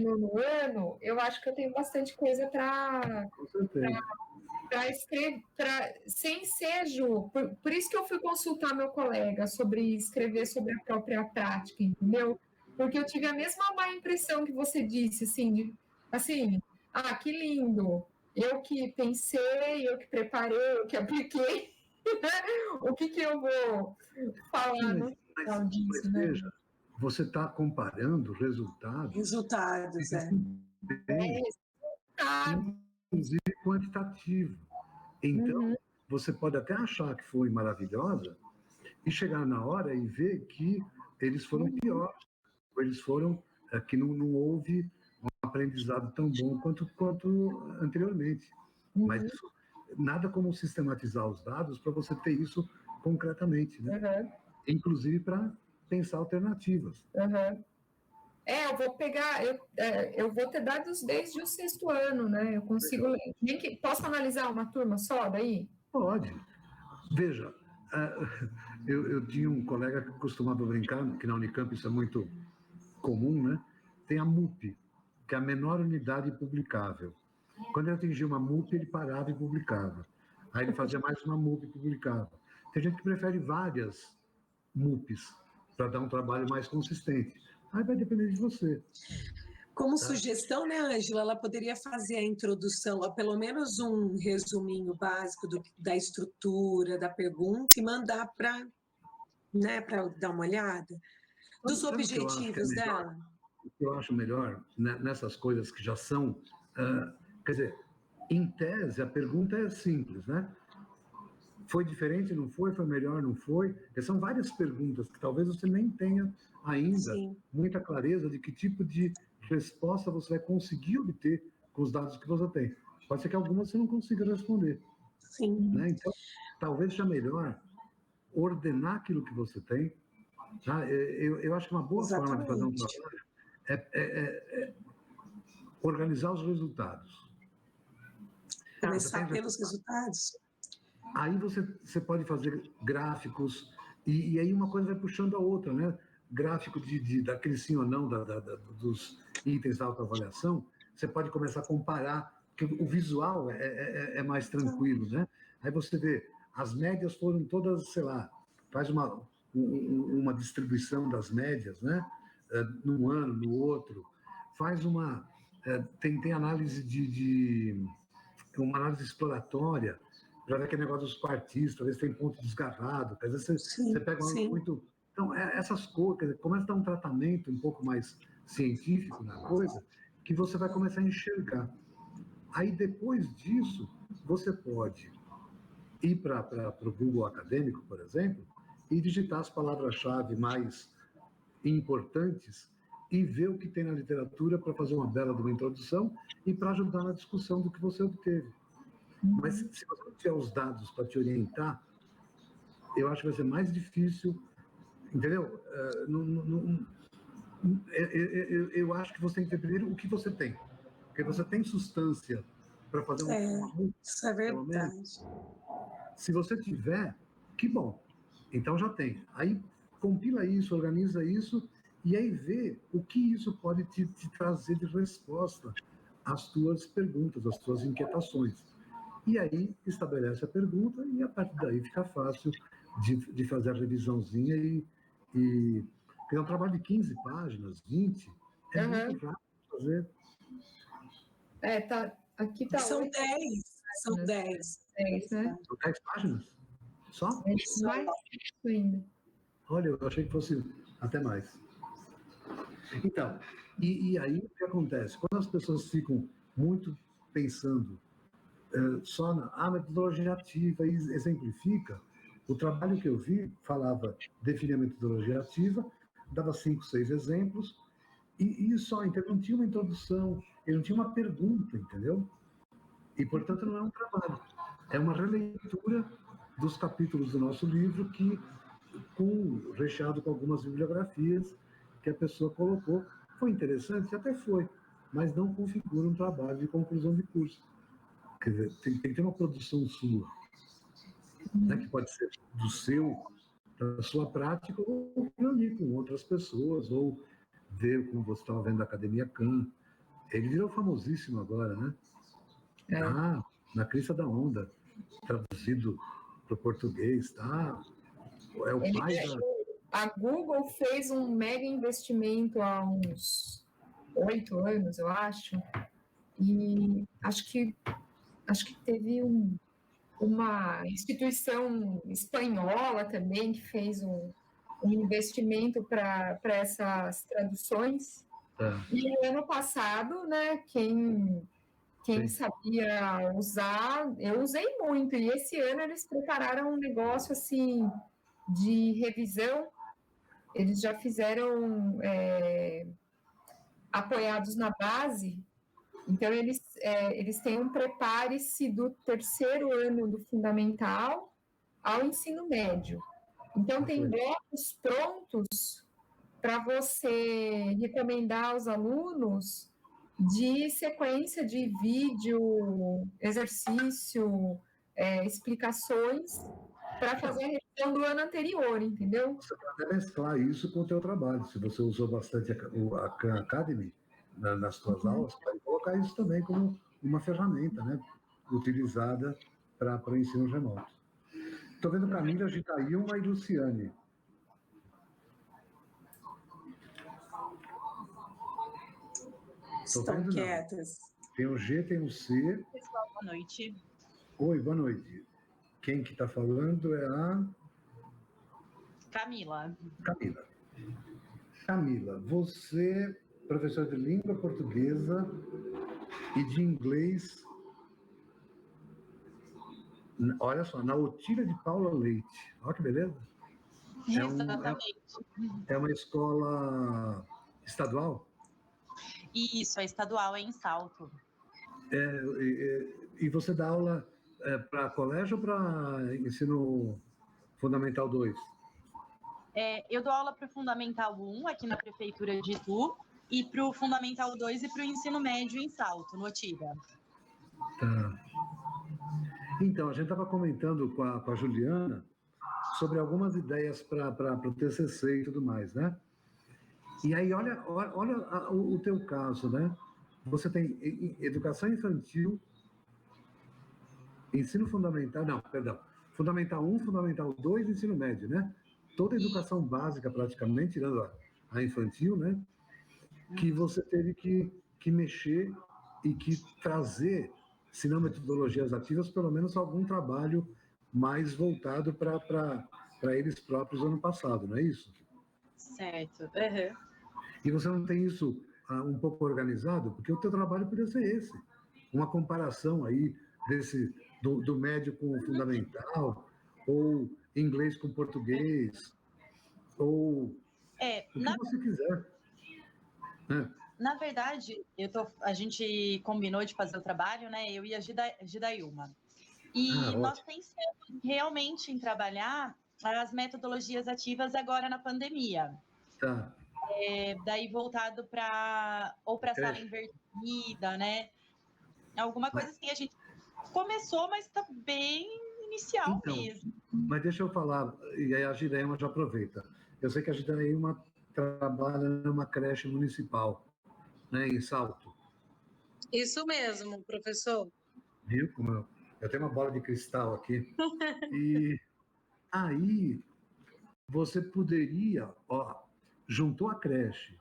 9º ano, eu acho que eu tenho bastante coisa para escrever, sem ser, Ju, por isso que eu fui consultar meu colega sobre escrever sobre a própria prática, entendeu? Porque eu tive a mesma má impressão que você disse, assim, que lindo, eu que pensei, eu que preparei, eu que apliquei, o que eu vou falar no final disso, né? Veja, você está comparando resultados. Resultados, Inclusive quantitativo. Então, você pode até achar que foi maravilhosa e chegar na hora e ver que eles foram piores, ou eles foram que não houve um aprendizado tão bom quanto anteriormente. Mas isso, nada como sistematizar os dados para você ter isso concretamente, né? Inclusive para pensar alternativas. Eu vou pegar, eu vou ter dados desde o 6º ano, né? Eu consigo. Posso analisar uma turma só daí? Pode. Veja, eu tinha um colega que costumava brincar, que na Unicamp isso é muito comum, né? Tem a MUP, que é a menor unidade publicável. Quando ele atingia uma MUP, ele parava e publicava. Aí ele fazia mais uma MUP e publicava. Tem gente que prefere várias MUPs para dar um trabalho mais consistente. Aí vai depender de você. Como sugestão, né, Ângela, ela poderia fazer a introdução, ó, pelo menos um resuminho básico da estrutura, da pergunta e mandar para, né, para dar uma olhada dos Sabe o que eu acho que é objetivos melhor? dela. O que eu acho melhor nessas coisas que já são, quer dizer, em tese a pergunta é simples, né? Foi diferente, não foi? Foi melhor, não foi? Porque são várias perguntas que talvez você nem tenha ainda Sim. muita clareza de que tipo de resposta você vai conseguir obter com os dados que você tem. Pode ser que algumas você não consiga responder. Sim. Né? Então, talvez seja melhor ordenar aquilo que você tem. Tá? Eu acho que uma boa forma de fazer um trabalho é organizar os resultados. Começar pelos resultados. Aí você pode fazer gráficos, e aí uma coisa vai puxando a outra, né? Gráfico daquele sim ou não dos itens da autoavaliação, você pode começar a comparar, porque o visual é mais tranquilo, né? Aí você vê, as médias foram todas, sei lá, faz uma distribuição das médias, né? Num ano, no outro, faz tem análise uma análise exploratória, para ver aquele negócio dos quartis, talvez tem ponto desgarrado, às vezes você pega muito... Então, essas coisas, começa a dar um tratamento um pouco mais científico na coisa, que você vai começar a enxergar. Aí, depois disso, você pode ir para o Google Acadêmico, por exemplo, e digitar as palavras-chave mais importantes e ver o que tem na literatura para fazer uma bela de uma introdução e para ajudar na discussão do que você obteve. Mas se você não tiver os dados para te orientar, eu acho que vai ser mais difícil, entendeu? Eu acho que você tem que ver primeiro o que você tem, porque você tem substância para fazer isso é verdade. Se você tiver, que bom, então já tem. Aí compila isso, organiza isso, e aí vê o que isso pode te trazer de resposta às tuas perguntas, às tuas inquietações. E aí estabelece a pergunta e a partir daí fica fácil de fazer a revisãozinha e é um trabalho de 15 páginas, 20, muito rápido de fazer. Aqui tá São 10. São 10. 10, né? São 10 páginas? Só? Mais ainda. Olha, eu achei que fosse até mais. Então, e aí o que acontece? Quando as pessoas ficam muito pensando só na metodologia ativa e exemplifica, o trabalho que eu vi falava, definia a metodologia ativa, dava 5, 6 exemplos, e só, então não tinha uma introdução, ele não tinha uma pergunta, entendeu? E, portanto, não é um trabalho, é uma releitura dos capítulos do nosso livro, recheado com algumas bibliografias que a pessoa colocou. Foi interessante? Até foi, mas não configura um trabalho de conclusão de curso. Quer dizer, tem que ter uma produção sua, né, que pode ser da sua prática, ou reunir com outras pessoas, ou ver, como você estava vendo, da Academia Khan. Ele virou famosíssimo agora, né? Na crista da onda, traduzido para o português, tá? É o pai da... A Google fez um mega investimento há uns 8 anos, eu acho, e acho que teve uma instituição espanhola também que fez um investimento para essas traduções. E no ano passado, né, quem sabia usar, eu usei muito. E esse ano eles prepararam um negócio assim de revisão. Eles já fizeram apoiados na base. Então, eles têm um prepare-se do 3º ano do fundamental ao ensino médio. Então, tem blocos prontos para você recomendar aos alunos de sequência de vídeo, exercício, explicações para fazer a revisão do ano anterior, entendeu? Você pode mesclar isso com o teu trabalho. Se você usou bastante a Khan Academy nas suas aulas, pode colocar isso também como uma ferramenta, né, utilizada para o ensino remoto. Estou vendo Camila, Gitailma e Luciane. Estão quietas. Tem o G, tem o C. Pessoal, boa noite. Oi, boa noite. Quem que está falando é a... Camila. Camila, você, professora de língua portuguesa e de inglês, olha só, na Otília de Paula Leite. Olha que beleza. Exatamente. É uma escola estadual? Isso, a estadual é em Salto. E você dá aula para colégio ou para ensino fundamental 2? Eu dou aula para o Fundamental 1, aqui na Prefeitura de Itu, e para o Fundamental 2 e para o ensino médio em Salto, no Otília. Tá. Então, a gente estava comentando com a Juliana sobre algumas ideias para o TCC e tudo mais, né? E aí, olha o teu caso, né? Você tem educação infantil, ensino fundamental, não, perdão, fundamental 1, fundamental 2 e ensino médio, né? Toda a educação básica, praticamente, tirando a infantil, né? Que você teve que mexer e que trazer, se não metodologias ativas, pelo menos algum trabalho mais voltado para eles próprios ano passado, não é isso? Certo. Uhum. E você não tem isso um pouco organizado? Porque o teu trabalho poderia ser esse. Uma comparação aí do médio com o fundamental, ou inglês com português, ou o que você quiser. Na verdade, a gente combinou de fazer o trabalho, né? Eu e a Gidailma. E nós pensamos realmente em trabalhar as metodologias ativas agora na pandemia. Tá. Daí voltado para sala invertida, né? Alguma coisa assim. A gente começou, mas está bem inicial mesmo. Mas deixa eu falar, e aí a Gidailma já aproveita. Eu sei que a Gidailma trabalha numa creche municipal, né, em Salto. Isso mesmo, professor. Viu? Eu tenho uma bola de cristal aqui. E aí você poderia, juntou a creche,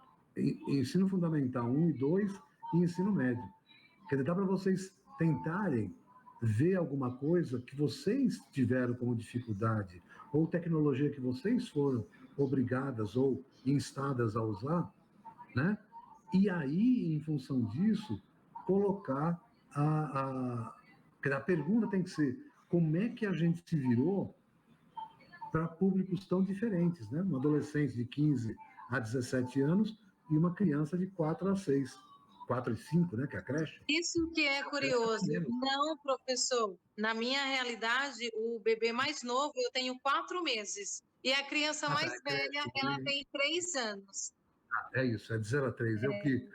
ensino fundamental 1 e 2 e ensino médio. Quer dizer, dá para vocês tentarem ver alguma coisa que vocês tiveram como dificuldade, ou tecnologia que vocês foram obrigadas ou instadas a usar, né? E aí, em função disso, colocar a pergunta tem que ser: como é que a gente se virou para públicos tão diferentes, né? Um adolescente de 15 a 17 anos e uma criança de 4 a 6. 4 e 5, né, que é a creche. Isso que é curioso. Não, professor. Na minha realidade, o bebê mais novo, eu tenho 4 meses. E a criança mais velha, ela tem 3 anos. É isso, é de 0 a 3. Eu que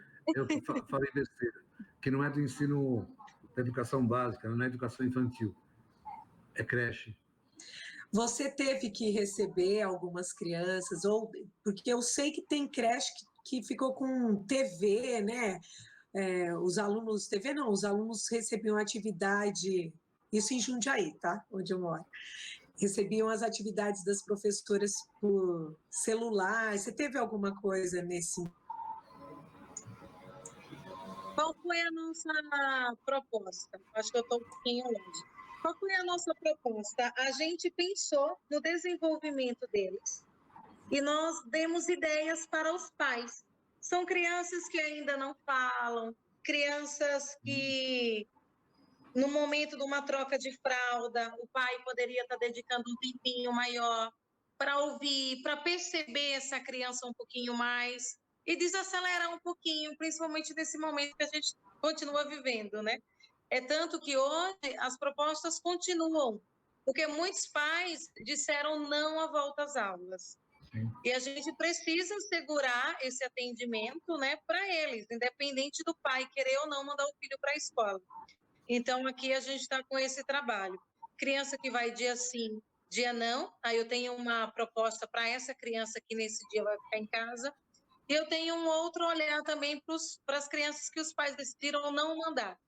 falei besteira. Que não é do ensino da educação básica, não é educação infantil. É creche. Você teve que receber algumas crianças, porque eu sei que tem creche que ficou com TV, né? Os alunos recebiam atividade, isso em Jundiaí, tá? Onde eu moro. Recebiam as atividades das professoras por celular. Você teve alguma coisa nesse? Qual foi a nossa proposta? Acho que eu estou um pouquinho longe. Qual foi a nossa proposta? A gente pensou no desenvolvimento deles e nós demos ideias para os pais. São crianças que ainda não falam, crianças que, no momento de uma troca de fralda, o pai poderia estar dedicando um tempinho maior para ouvir, para perceber essa criança um pouquinho mais e desacelerar um pouquinho, principalmente nesse momento que a gente continua vivendo, né? É tanto que hoje as propostas continuam, porque muitos pais disseram não à volta às aulas. Sim. E a gente precisa segurar esse atendimento, né, para eles, independente do pai querer ou não mandar o filho para a escola. Então, aqui a gente está com esse trabalho. Criança que vai dia sim, dia não, aí eu tenho uma proposta para essa criança que nesse dia vai ficar em casa, e eu tenho um outro olhar também para as crianças que os pais decidiram não mandar.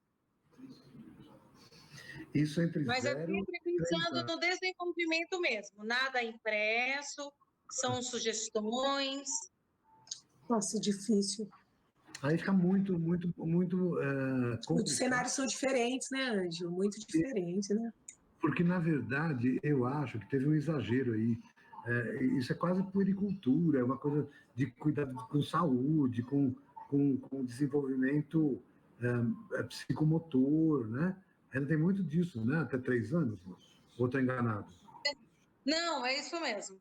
Isso entre Mas é 0 sempre e 3 pensando anos. no desenvolvimento mesmo, nada impresso, são sugestões. Nossa, difícil. Aí fica muito Os complicado. cenários são diferentes, né, Ângelo? Muito diferentes, né? Porque, na verdade, eu acho que teve um exagero aí. Isso é quase puericultura, é uma coisa de cuidado com saúde, com desenvolvimento psicomotor, né? Ainda tem muito disso, né? Até 3 anos, ou estou enganado? Não, é isso mesmo.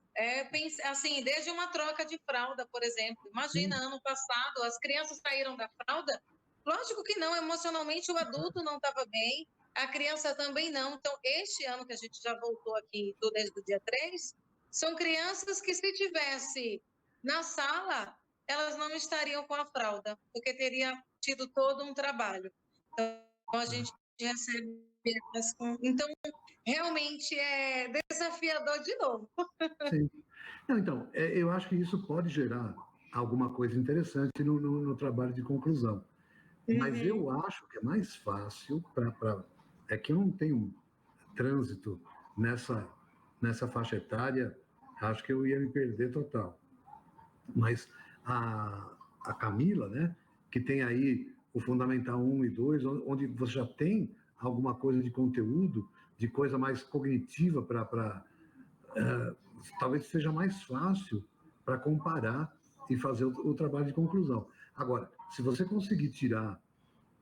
Assim, desde uma troca de fralda, por exemplo. Imagina, ano passado, as crianças saíram da fralda. Lógico que não, emocionalmente o adulto não estava bem, a criança também não. Então, este ano que a gente já voltou aqui, desde o dia 3, são crianças que, se tivesse na sala, elas não estariam com a fralda, porque teria tido todo um trabalho. Então, a gente recebe. Então, realmente é desafiador de novo. Sim. Não, então, eu acho que isso pode gerar alguma coisa interessante no trabalho de conclusão. Mas eu acho que é mais fácil é que eu não tenho trânsito nessa faixa etária, acho que eu ia me perder total. Mas a Camila, né, que tem aí o Fundamental 1 e 2, onde você já tem alguma coisa de conteúdo, de coisa mais cognitiva talvez seja mais fácil para comparar e fazer o trabalho de conclusão. Agora, se você conseguir tirar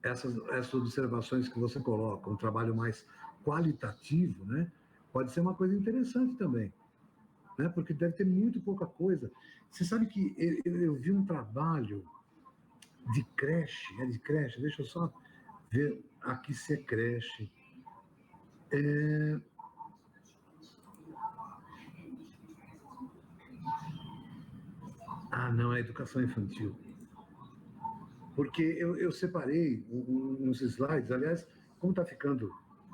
essas observações que você coloca, um trabalho mais qualitativo, né, pode ser uma coisa interessante também, né, porque deve ter muito pouca coisa. Você sabe que eu vi um trabalho de creche, deixa eu só ver aqui se é creche. Não, é educação infantil. Porque eu separei uns slides, aliás, como está ficando,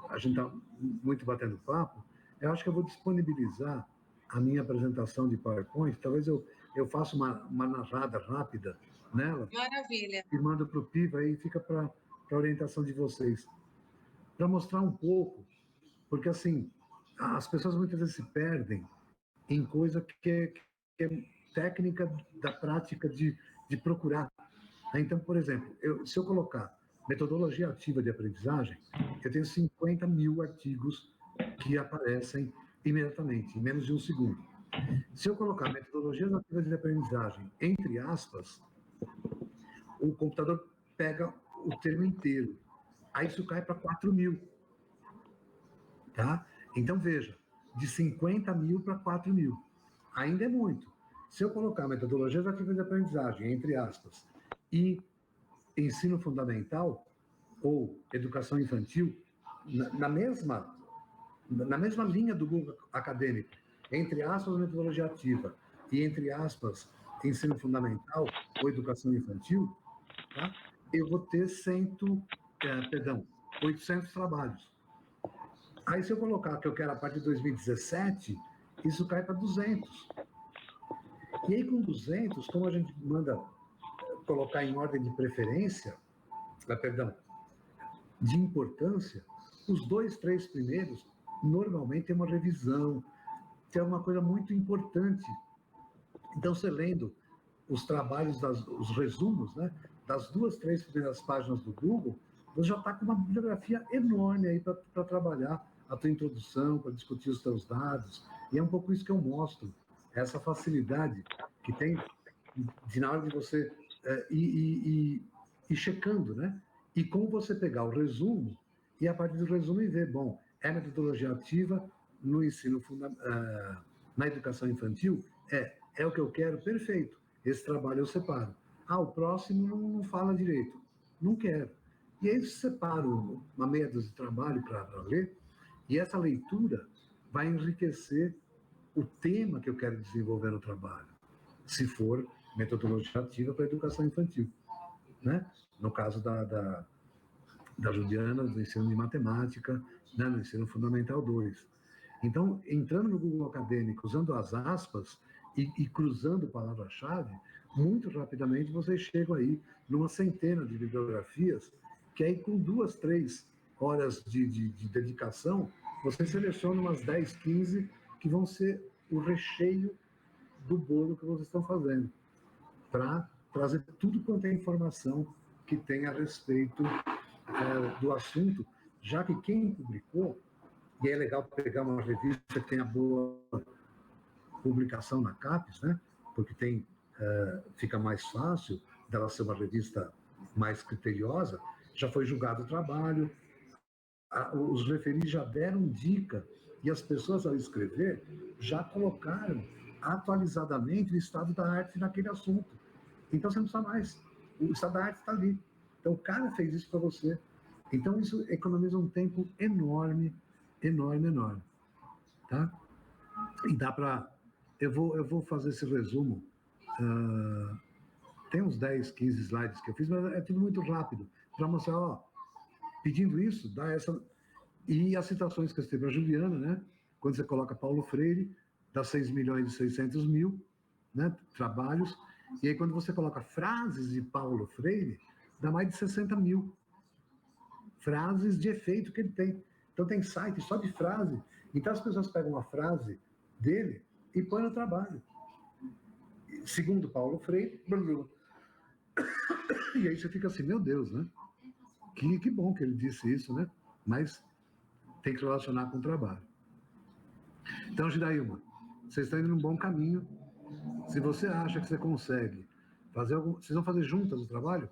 a gente está muito batendo papo, eu acho que eu vou disponibilizar a minha apresentação de PowerPoint, talvez eu faça uma narrada rápida nela. Maravilha. E mando para o Piva e fica para a orientação de vocês. Para mostrar um pouco, porque assim, as pessoas muitas vezes se perdem em coisa que é técnica da prática de procurar. Então, por exemplo, se eu colocar metodologia ativa de aprendizagem, eu tenho 50 mil artigos que aparecem imediatamente, em menos de um segundo. Se eu colocar metodologias ativas de aprendizagem, entre aspas, o computador pega o termo inteiro. Aí isso cai para 4 mil. Tá? Então, veja, de 50 mil para 4 mil. Ainda é muito. Se eu colocar metodologias ativas de aprendizagem, entre aspas, e ensino fundamental ou educação infantil, na mesma linha do Google acadêmico, entre aspas, metodologia ativa e entre aspas, ensino fundamental ou educação infantil, tá? Eu vou ter 800 trabalhos. Aí, se eu colocar que eu quero a partir de 2017, isso cai para 200. E aí, com 200, como a gente manda colocar em ordem de preferência, de importância, os 2, 3 primeiros, normalmente tem uma revisão, que é uma coisa muito importante. Então, você lendo os trabalhos, os resumos, né, das 2, 3 primeiras páginas do Google, você já está com uma bibliografia enorme aí para trabalhar a tua introdução, para discutir os teus dados. E é um pouco isso que eu mostro, essa facilidade que tem de na hora de você ir checando, né? E como você pegar o resumo e a partir do resumo e ver, bom, é metodologia ativa no ensino na educação infantil? É o que eu quero? Perfeito. Esse trabalho eu separo. O próximo não fala direito. Não quero. E aí eu separo uma meia dúzia de trabalho para ler, e essa leitura vai enriquecer o tema que eu quero desenvolver no trabalho, se for metodologia ativa para a educação infantil, né? No caso da Juliana, do ensino de matemática, né? No ensino fundamental 2. Então, entrando no Google Acadêmico, usando as aspas e cruzando palavra-chave, muito rapidamente vocês chegam aí numa centena de bibliografias que aí com 2, 3 horas de dedicação, você seleciona umas 10, 15 que vão ser o recheio do bolo que vocês estão fazendo, para trazer tudo quanto é informação que tem a respeito do assunto, já que quem publicou, e é legal pegar uma revista que tenha boa publicação na CAPES, né? Porque fica mais fácil dela ser uma revista mais criteriosa, já foi julgado o trabalho, os referis já deram dica, e as pessoas, ao escrever, já colocaram atualizadamente o estado da arte naquele assunto. Então, você não precisa mais. O estado da arte está ali. Então, o cara fez isso para você. Então, isso economiza um tempo enorme, enorme, enorme. Tá? E dá para... Eu vou fazer esse resumo. Tem uns 10, 15 slides que eu fiz, mas é tudo muito rápido, para mostrar, ó, pedindo isso, dá essa... E as citações que eu citei para a Juliana, né? Quando você coloca Paulo Freire, dá 6.600.000, né? Trabalhos. E aí, quando você coloca frases de Paulo Freire, dá mais de 60.000 frases de efeito que ele tem. Então, tem site só de frase. Então, as pessoas pegam uma frase dele e põem no trabalho. Segundo Paulo Freire, e aí você fica assim, meu Deus, né? Que bom que ele disse isso, né? Mas tem que relacionar com o trabalho. Então, Girailma, vocês estão indo num bom caminho. Se você acha que você consegue fazer vocês vão fazer juntas o trabalho?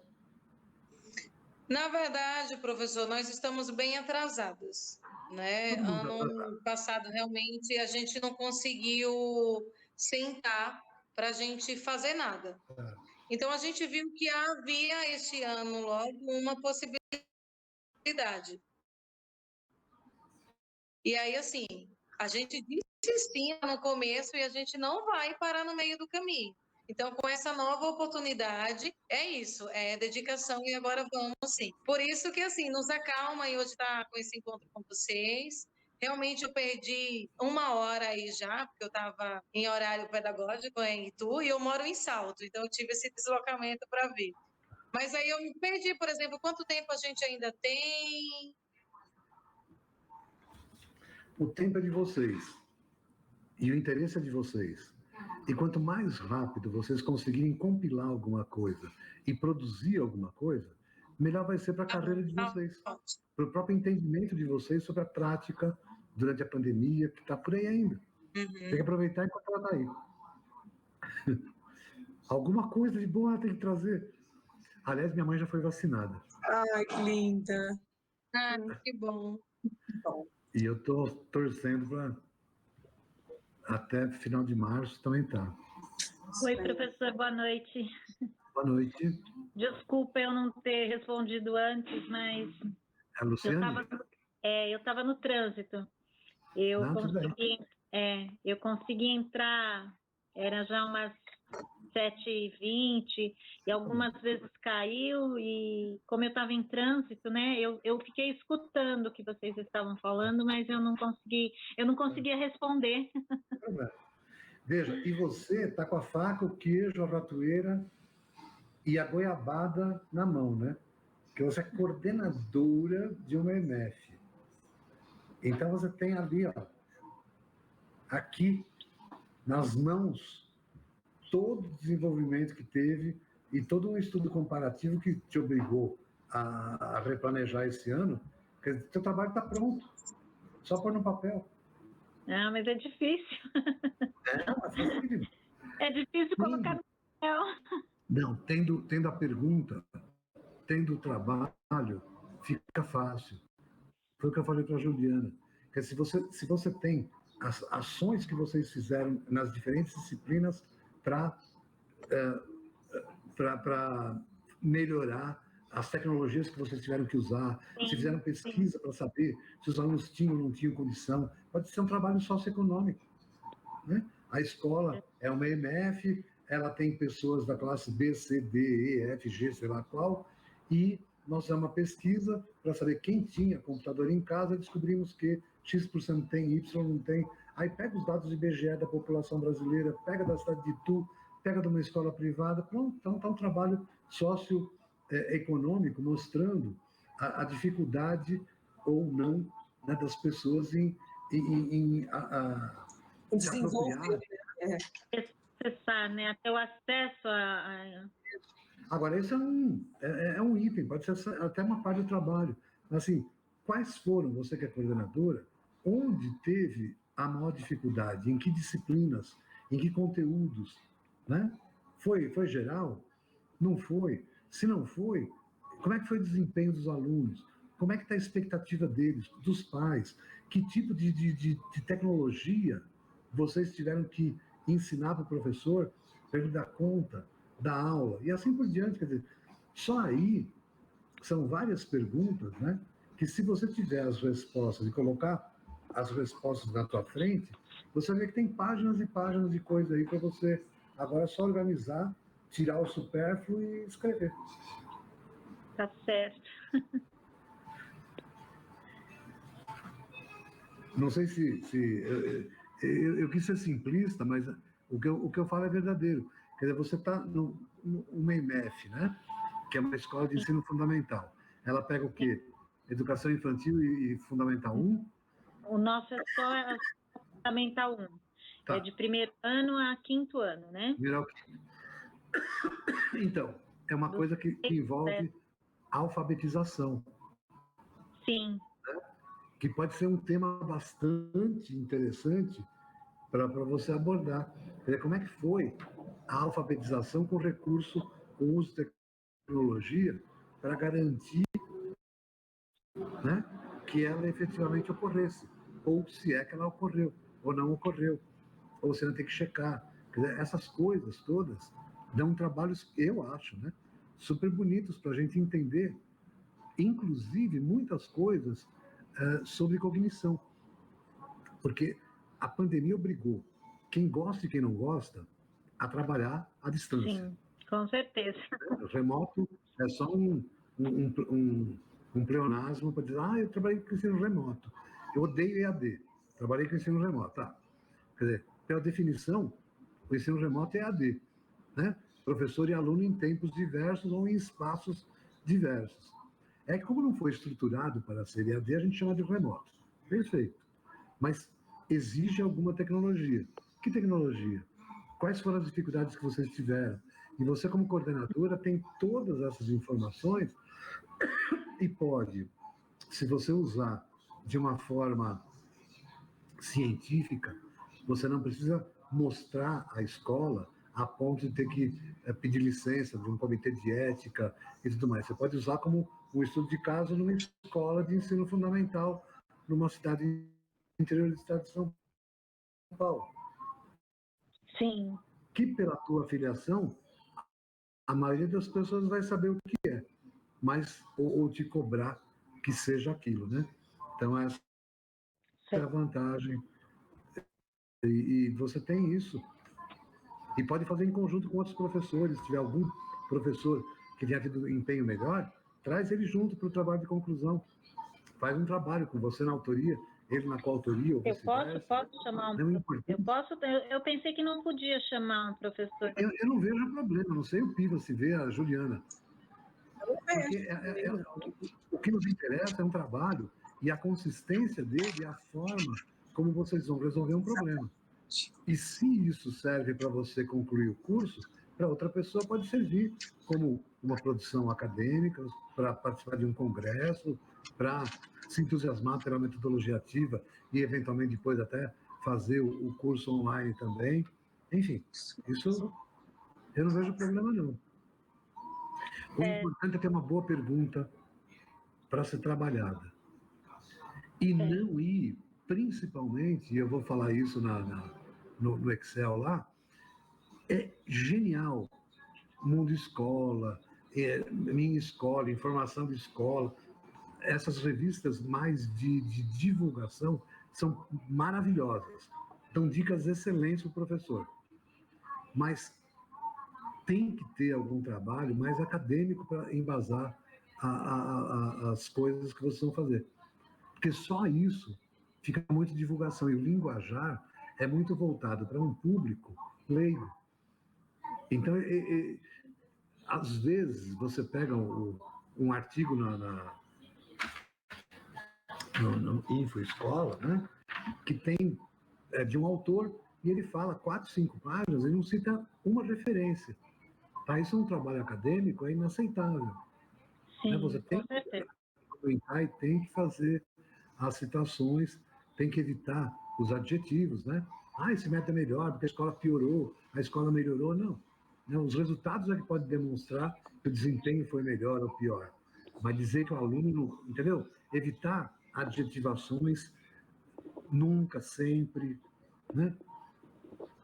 Na verdade, professor, nós estamos bem atrasadas, né? Ano passado, realmente, a gente não conseguiu sentar para a gente fazer nada. Então, a gente viu que havia esse ano logo uma possibilidade. E aí, assim, a gente disse sim no começo e a gente não vai parar no meio do caminho. Então, com essa nova oportunidade, é isso, é dedicação e agora vamos sim. Por isso que, assim, nos acalma e hoje está com esse encontro com vocês. Realmente eu perdi 1 hora aí já, porque eu estava em horário pedagógico em Itu e eu moro em Salto, então eu tive esse deslocamento para vir. Mas aí eu me perdi, por exemplo, quanto tempo a gente ainda tem? O tempo é de vocês. E o interesse é de vocês. E quanto mais rápido vocês conseguirem compilar alguma coisa e produzir alguma coisa, melhor vai ser para a carreira de vocês. Para o próprio entendimento de vocês sobre a prática durante a pandemia, que está por aí ainda. Tem que aproveitar enquanto ela está aí. Alguma coisa de boa tem que trazer. Aliás, minha mãe já foi vacinada. Ai, que linda. Ah, que bom. E eu estou torcendo para até final de março também tá. Oi, professor, boa noite. Boa noite. Desculpa eu não ter respondido antes, mas É a Luciane? eu estava no trânsito. Eu consegui entrar, era já umas 7h20, e algumas vezes caiu, e como eu estava em trânsito, né, eu fiquei escutando o que vocês estavam falando, mas eu não conseguia responder. Veja, e você está com a faca, o queijo, a ratoeira e a goiabada na mão, né? Porque você é coordenadora de uma MF. Então você tem ali, ó, aqui, nas mãos, todo o desenvolvimento que teve e todo um estudo comparativo que te obrigou a replanejar esse ano. Quer dizer, seu trabalho está pronto, só pôr no papel. Ah, mas é difícil. É difícil colocar no papel. Não, tendo a pergunta, tendo o trabalho, fica fácil. Foi o que eu falei para a Juliana. Que se você tem as ações que vocês fizeram nas diferentes disciplinas para melhorar as tecnologias que vocês tiveram que usar, se fizeram pesquisa para saber se os alunos tinham ou não tinham condição, pode ser um trabalho socioeconômico, né? A escola é uma EMF, ela tem pessoas da classe B, C, D, E, F, G, sei lá qual, e nós fizemos uma pesquisa para saber quem tinha computador em casa, descobrimos que X% tem, Y não tem. Aí pega os dados do IBGE da população brasileira, pega da cidade de Itu, pega de uma escola privada, pronto, então está um trabalho socioeconômico mostrando a dificuldade ou não, né, das pessoas em se apropriar. Acessar, né? Ter o acesso a... Agora, esse é um item, pode ser até uma parte do trabalho. Assim, quais foram, você que é coordenadora, onde teve a maior dificuldade, em que disciplinas, em que conteúdos, né? Foi geral? Não foi? Se não foi, como é que foi o desempenho dos alunos? Como é que está a expectativa deles, dos pais? Que tipo de tecnologia vocês tiveram que ensinar para o professor para ele dar conta da aula? E assim por diante. Quer dizer, só aí são várias perguntas, né? Que se você tiver as respostas e colocar as respostas na tua frente, você vê que tem páginas e páginas de coisa aí para você agora só organizar, tirar o supérfluo e escrever. Tá certo. Não sei se eu quis ser simplista, mas o que eu falo é verdadeiro. Quer dizer, você está no EMF, né? Que é uma escola de ensino fundamental. Ela pega o quê? Educação infantil e Fundamental 1? O nosso é só Fundamental 1. Tá. É de 1º ano a 5º ano, né? Então, é uma coisa que envolve alfabetização. Sim. Né? Que pode ser um tema bastante interessante para você abordar. Quer dizer, como é que foi a alfabetização com recurso, com uso de tecnologia, para garantir, né, que ela efetivamente ocorresse, ou se é que ela ocorreu, ou não ocorreu, ou você não tem que checar. Quer dizer, essas coisas todas dão trabalhos, eu acho, né, super bonitos para a gente entender, inclusive muitas coisas sobre cognição, porque a pandemia obrigou quem gosta e quem não gosta a trabalhar à distância. Sim, com certeza. O remoto é só um pleonasmo para dizer, eu trabalhei com ensino remoto. Eu odeio EAD, trabalhei com ensino remoto. Tá. Quer dizer, pela definição, o ensino remoto é EAD, né? Professor e aluno em tempos diversos ou em espaços diversos. É que como não foi estruturado para ser EAD, a gente chama de remoto. Perfeito. Mas exige alguma tecnologia. Que tecnologia? Quais foram as dificuldades que vocês tiveram? E você, como coordenadora, tem todas essas informações e pode, se você usar de uma forma científica, você não precisa mostrar à escola a ponto de ter que pedir licença de um comitê de ética e tudo mais. Você pode usar como um estudo de caso numa escola de ensino fundamental, numa cidade interior do estado de São Paulo. Sim. Que pela tua filiação, a maioria das pessoas vai saber o que é, mas ou te cobrar que seja aquilo, né? Então essa é a vantagem. E você tem isso. E pode fazer em conjunto com outros professores. Se tiver algum professor que tenha tido empenho melhor, traz ele junto para o trabalho de conclusão. Faz um trabalho com você na autoria, ele na coautoria, ou vice-versa. Posso chamar um professor? Eu pensei que não podia chamar um professor. Eu não vejo problema, não sei o Piva se vê a Juliana. Porque o que nos interessa é um trabalho e a consistência dele é a forma como vocês vão resolver um problema. E se isso serve para você concluir o curso, para outra pessoa pode servir como uma produção acadêmica, para participar de um congresso, para se entusiasmar pela metodologia ativa e, eventualmente, depois até fazer o curso online também. Enfim, isso eu não vejo problema, não. O importante é ter uma boa pergunta para ser trabalhada. E não ir, principalmente, e eu vou falar isso no Excel lá, é genial. Mundo Escola, Minha Escola, Informação de Escola, essas revistas mais de divulgação são maravilhosas, dão dicas excelentes para o professor. Mas tem que ter algum trabalho mais acadêmico para embasar as coisas que vocês vão fazer. Porque só isso fica muito divulgação. E o linguajar é muito voltado para um público leigo. Então, às vezes, você pega um artigo no Info Escola, né? Que tem de um autor e ele fala 4, 5 páginas, ele não cita uma referência. Tá? Isso é um trabalho acadêmico, é inaceitável. Sim, Né? Você tem que comentar e tem que fazer as citações, tem que evitar os adjetivos, né? Esse método é melhor, porque a escola piorou, a escola melhorou. Não. Os resultados é que podem demonstrar que o desempenho foi melhor ou pior. Mas dizer que o aluno, entendeu? Evitar adjetivações, nunca, sempre, né?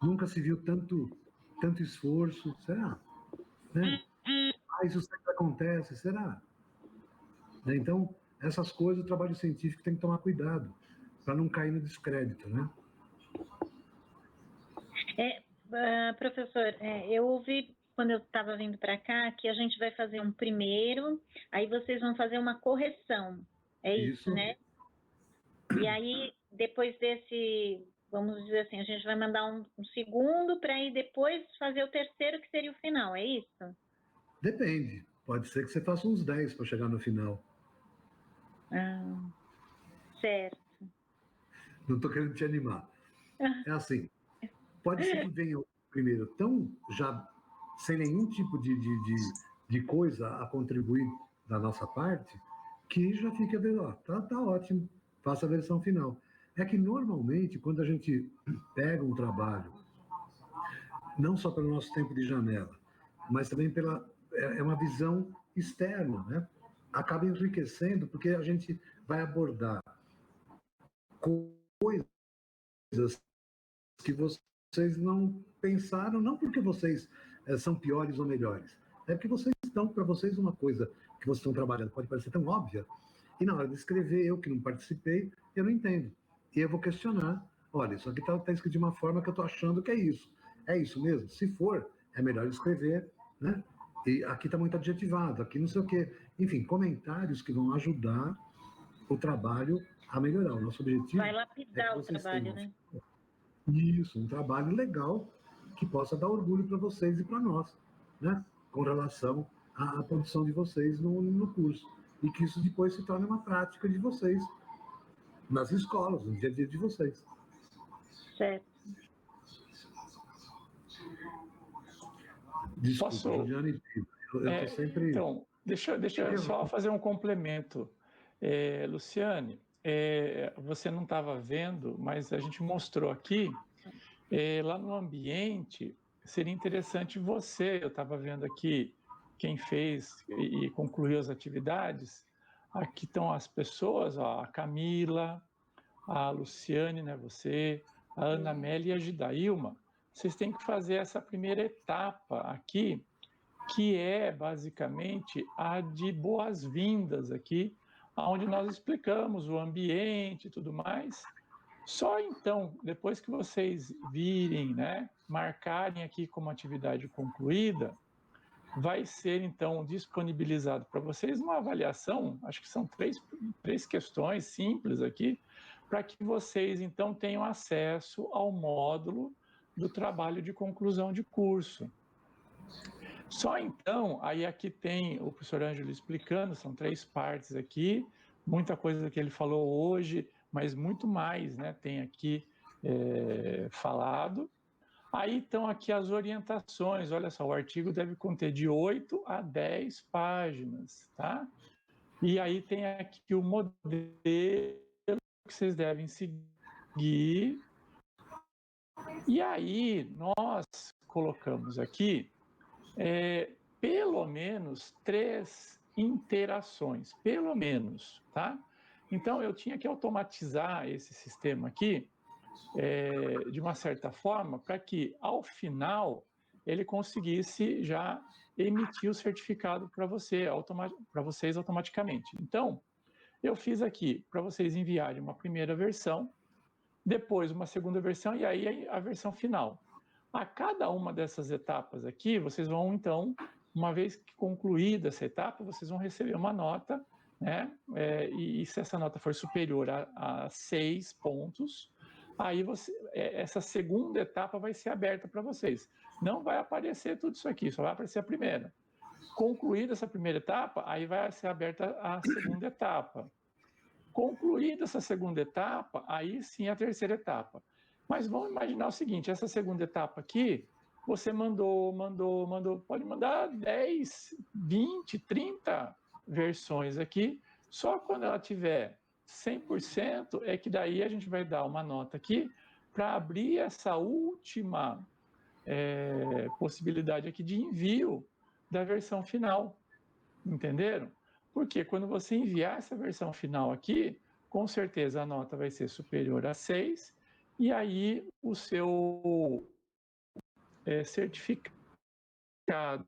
Nunca se viu tanto esforço, será? Né? Isso sempre acontece, será? Então, essas coisas, o trabalho científico tem que tomar cuidado, para não cair no descrédito, né? Professor, eu ouvi quando eu estava vindo para cá que a gente vai fazer um primeiro, aí vocês vão fazer uma correção, é isso, né? E aí, depois desse, vamos dizer assim, a gente vai mandar um segundo para aí depois fazer o terceiro, que seria o final, é isso? Depende. Pode ser que você faça uns 10 para chegar no final. Certo. Não estou querendo te animar. É assim, pode ser que venha o primeiro tão já sem nenhum tipo de coisa a contribuir da nossa parte, que já fica, tá ótimo, faça a versão final. É que normalmente, quando a gente pega um trabalho, não só pelo nosso tempo de janela, mas também é uma visão externa, né? Acaba enriquecendo, porque a gente vai abordar coisas que vocês não pensaram, não porque vocês são piores ou melhores, é porque vocês estão, para vocês, uma coisa que vocês estão trabalhando pode parecer tão óbvia, e na hora de escrever, eu que não participei, eu não entendo. E eu vou questionar, olha, isso aqui está escrito de uma forma que eu estou achando que é isso. É isso mesmo? Se for, é melhor escrever, né? E aqui está muito adjetivado, aqui não sei o quê. Enfim, comentários que vão ajudar o trabalho a melhorar. O nosso objetivo vai lapidar o trabalho, né? Isso, um trabalho legal que possa dar orgulho para vocês e para nós, né? Com relação à produção de vocês no curso. E que isso depois se torne uma prática de vocês nas escolas, no dia a dia de vocês. Certo. Desculpa, Juliane, eu estou sempre... Então, deixa eu só fazer um complemento. Luciane, você não estava vendo, mas a gente mostrou aqui, lá no ambiente, seria interessante eu estava vendo aqui quem fez e concluiu as atividades, aqui estão as pessoas, a Camila, a Luciane, né, você, a Ana Amélia e a Gidailma. Vocês têm que fazer essa primeira etapa aqui, que é basicamente a de boas-vindas aqui, onde nós explicamos o ambiente e tudo mais. Só então, depois que vocês virem, né, marcarem aqui como atividade concluída, vai ser então disponibilizado para vocês uma avaliação, acho que são três questões simples aqui, para que vocês então tenham acesso ao módulo do trabalho de conclusão de curso. Só então, aí aqui tem o professor Ângelo explicando, são 3 partes aqui, muita coisa que ele falou hoje, mas muito mais, né, tem aqui falado. Aí estão aqui as orientações, olha só, o artigo deve conter de 8 a 10 páginas, tá? E aí tem aqui o modelo que vocês devem seguir. E aí nós colocamos aqui pelo menos 3 interações, pelo menos, tá? Então, eu tinha que automatizar esse sistema aqui, de uma certa forma, para que, ao final, ele conseguisse já emitir o certificado para vocês automaticamente. Então, eu fiz aqui para vocês enviarem uma primeira versão, depois uma segunda versão e aí a versão final. A cada uma dessas etapas aqui, vocês vão, então, uma vez que concluída essa etapa, vocês vão receber uma nota, né? E se essa nota for superior a 6 pontos, aí essa segunda etapa vai ser aberta para vocês. Não vai aparecer tudo isso aqui, só vai aparecer a primeira. Concluída essa primeira etapa, aí vai ser aberta a segunda etapa. Concluída essa segunda etapa, aí sim a terceira etapa. Mas vamos imaginar o seguinte, essa segunda etapa aqui, você mandou, pode mandar 10, 20, 30 versões aqui, só quando ela tiver 100% é que daí a gente vai dar uma nota aqui para abrir essa última possibilidade aqui de envio da versão final, entenderam? Porque quando você enviar essa versão final aqui, com certeza a nota vai ser superior a 6, e aí o seu certificado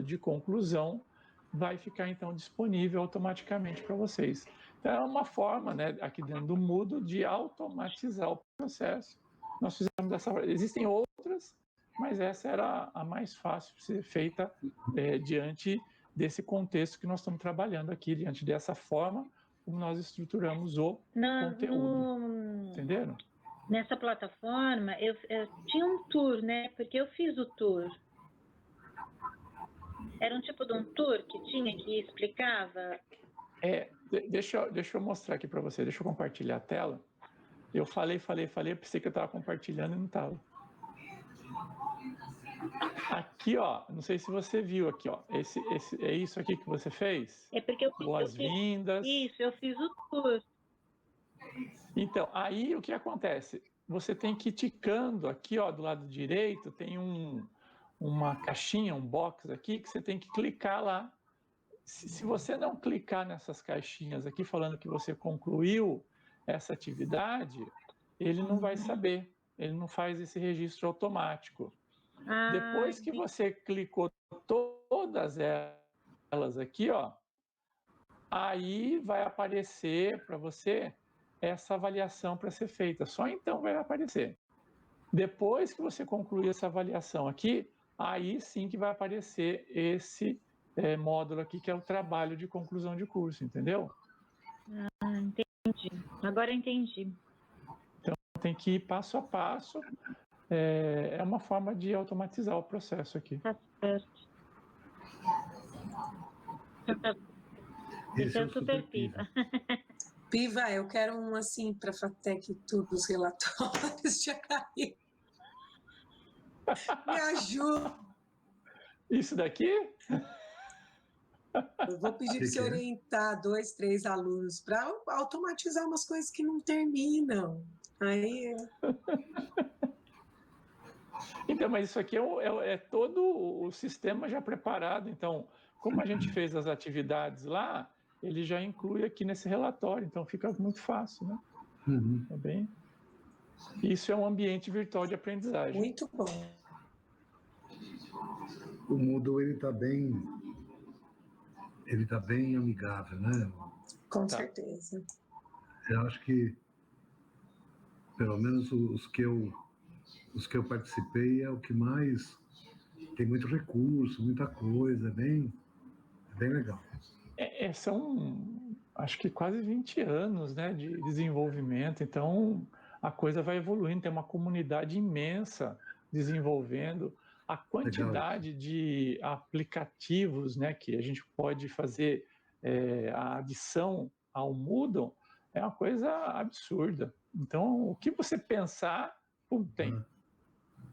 de conclusão vai ficar, então, disponível automaticamente para vocês. Então, é uma forma, né, aqui dentro do Moodle, de automatizar o processo. Nós fizemos dessa forma. Existem outras, mas essa era a mais fácil de ser feita diante desse contexto que nós estamos trabalhando aqui, diante dessa forma como nós estruturamos o conteúdo. Entenderam? Nessa plataforma, eu tinha um tour, né? Porque eu fiz o tour. Era um tipo de um tour que tinha, que explicava? Deixa eu mostrar aqui para você. Deixa eu compartilhar a tela. Eu falei, eu pensei que eu estava compartilhando e não estava. Aqui, ó, não sei se você viu aqui, ó. É isso aqui que você fez? É porque Boas-vindas. Isso, eu fiz o tour. Então, aí o que acontece? Você tem que ir ticando aqui, ó, do lado direito, tem uma caixinha, um box aqui, que você tem que clicar lá. Se você não clicar nessas caixinhas aqui, falando que você concluiu essa atividade, ele não vai saber, ele não faz esse registro automático. Depois que você clicou todas elas aqui, ó, aí vai aparecer para você essa avaliação para ser feita. Só então vai aparecer. Depois que você concluir essa avaliação aqui, aí sim que vai aparecer esse módulo aqui, que é o trabalho de conclusão de curso, entendeu? Entendi. Agora entendi. Então, tem que ir passo a passo. É uma forma de automatizar o processo aqui. Tá certo. Esse é o Super Piva. Piva, eu quero um assim para a FATEC, tudo, os relatórios de HI. Me ajuda. Isso daqui? Eu vou pedir para você orientar 2, 3 alunos para automatizar umas coisas que não terminam. Aí. Então, mas isso aqui é todo o sistema já preparado. Então, como a gente fez as atividades lá, ele já inclui aqui nesse relatório. Então, fica muito fácil, né? Tá bem? Isso é um ambiente virtual de aprendizagem. Muito bom. O Moodle, ele está bem amigável, né? Com certeza. Eu acho que, pelo menos os que eu participei, é o que mais tem muito recurso, muita coisa, é bem legal. São, acho que quase 20 anos, né, de desenvolvimento, então a coisa vai evoluindo, tem uma comunidade imensa desenvolvendo. A quantidade de aplicativos, né, que a gente pode fazer a adição ao Moodle é uma coisa absurda. Então, o que você pensar, tem.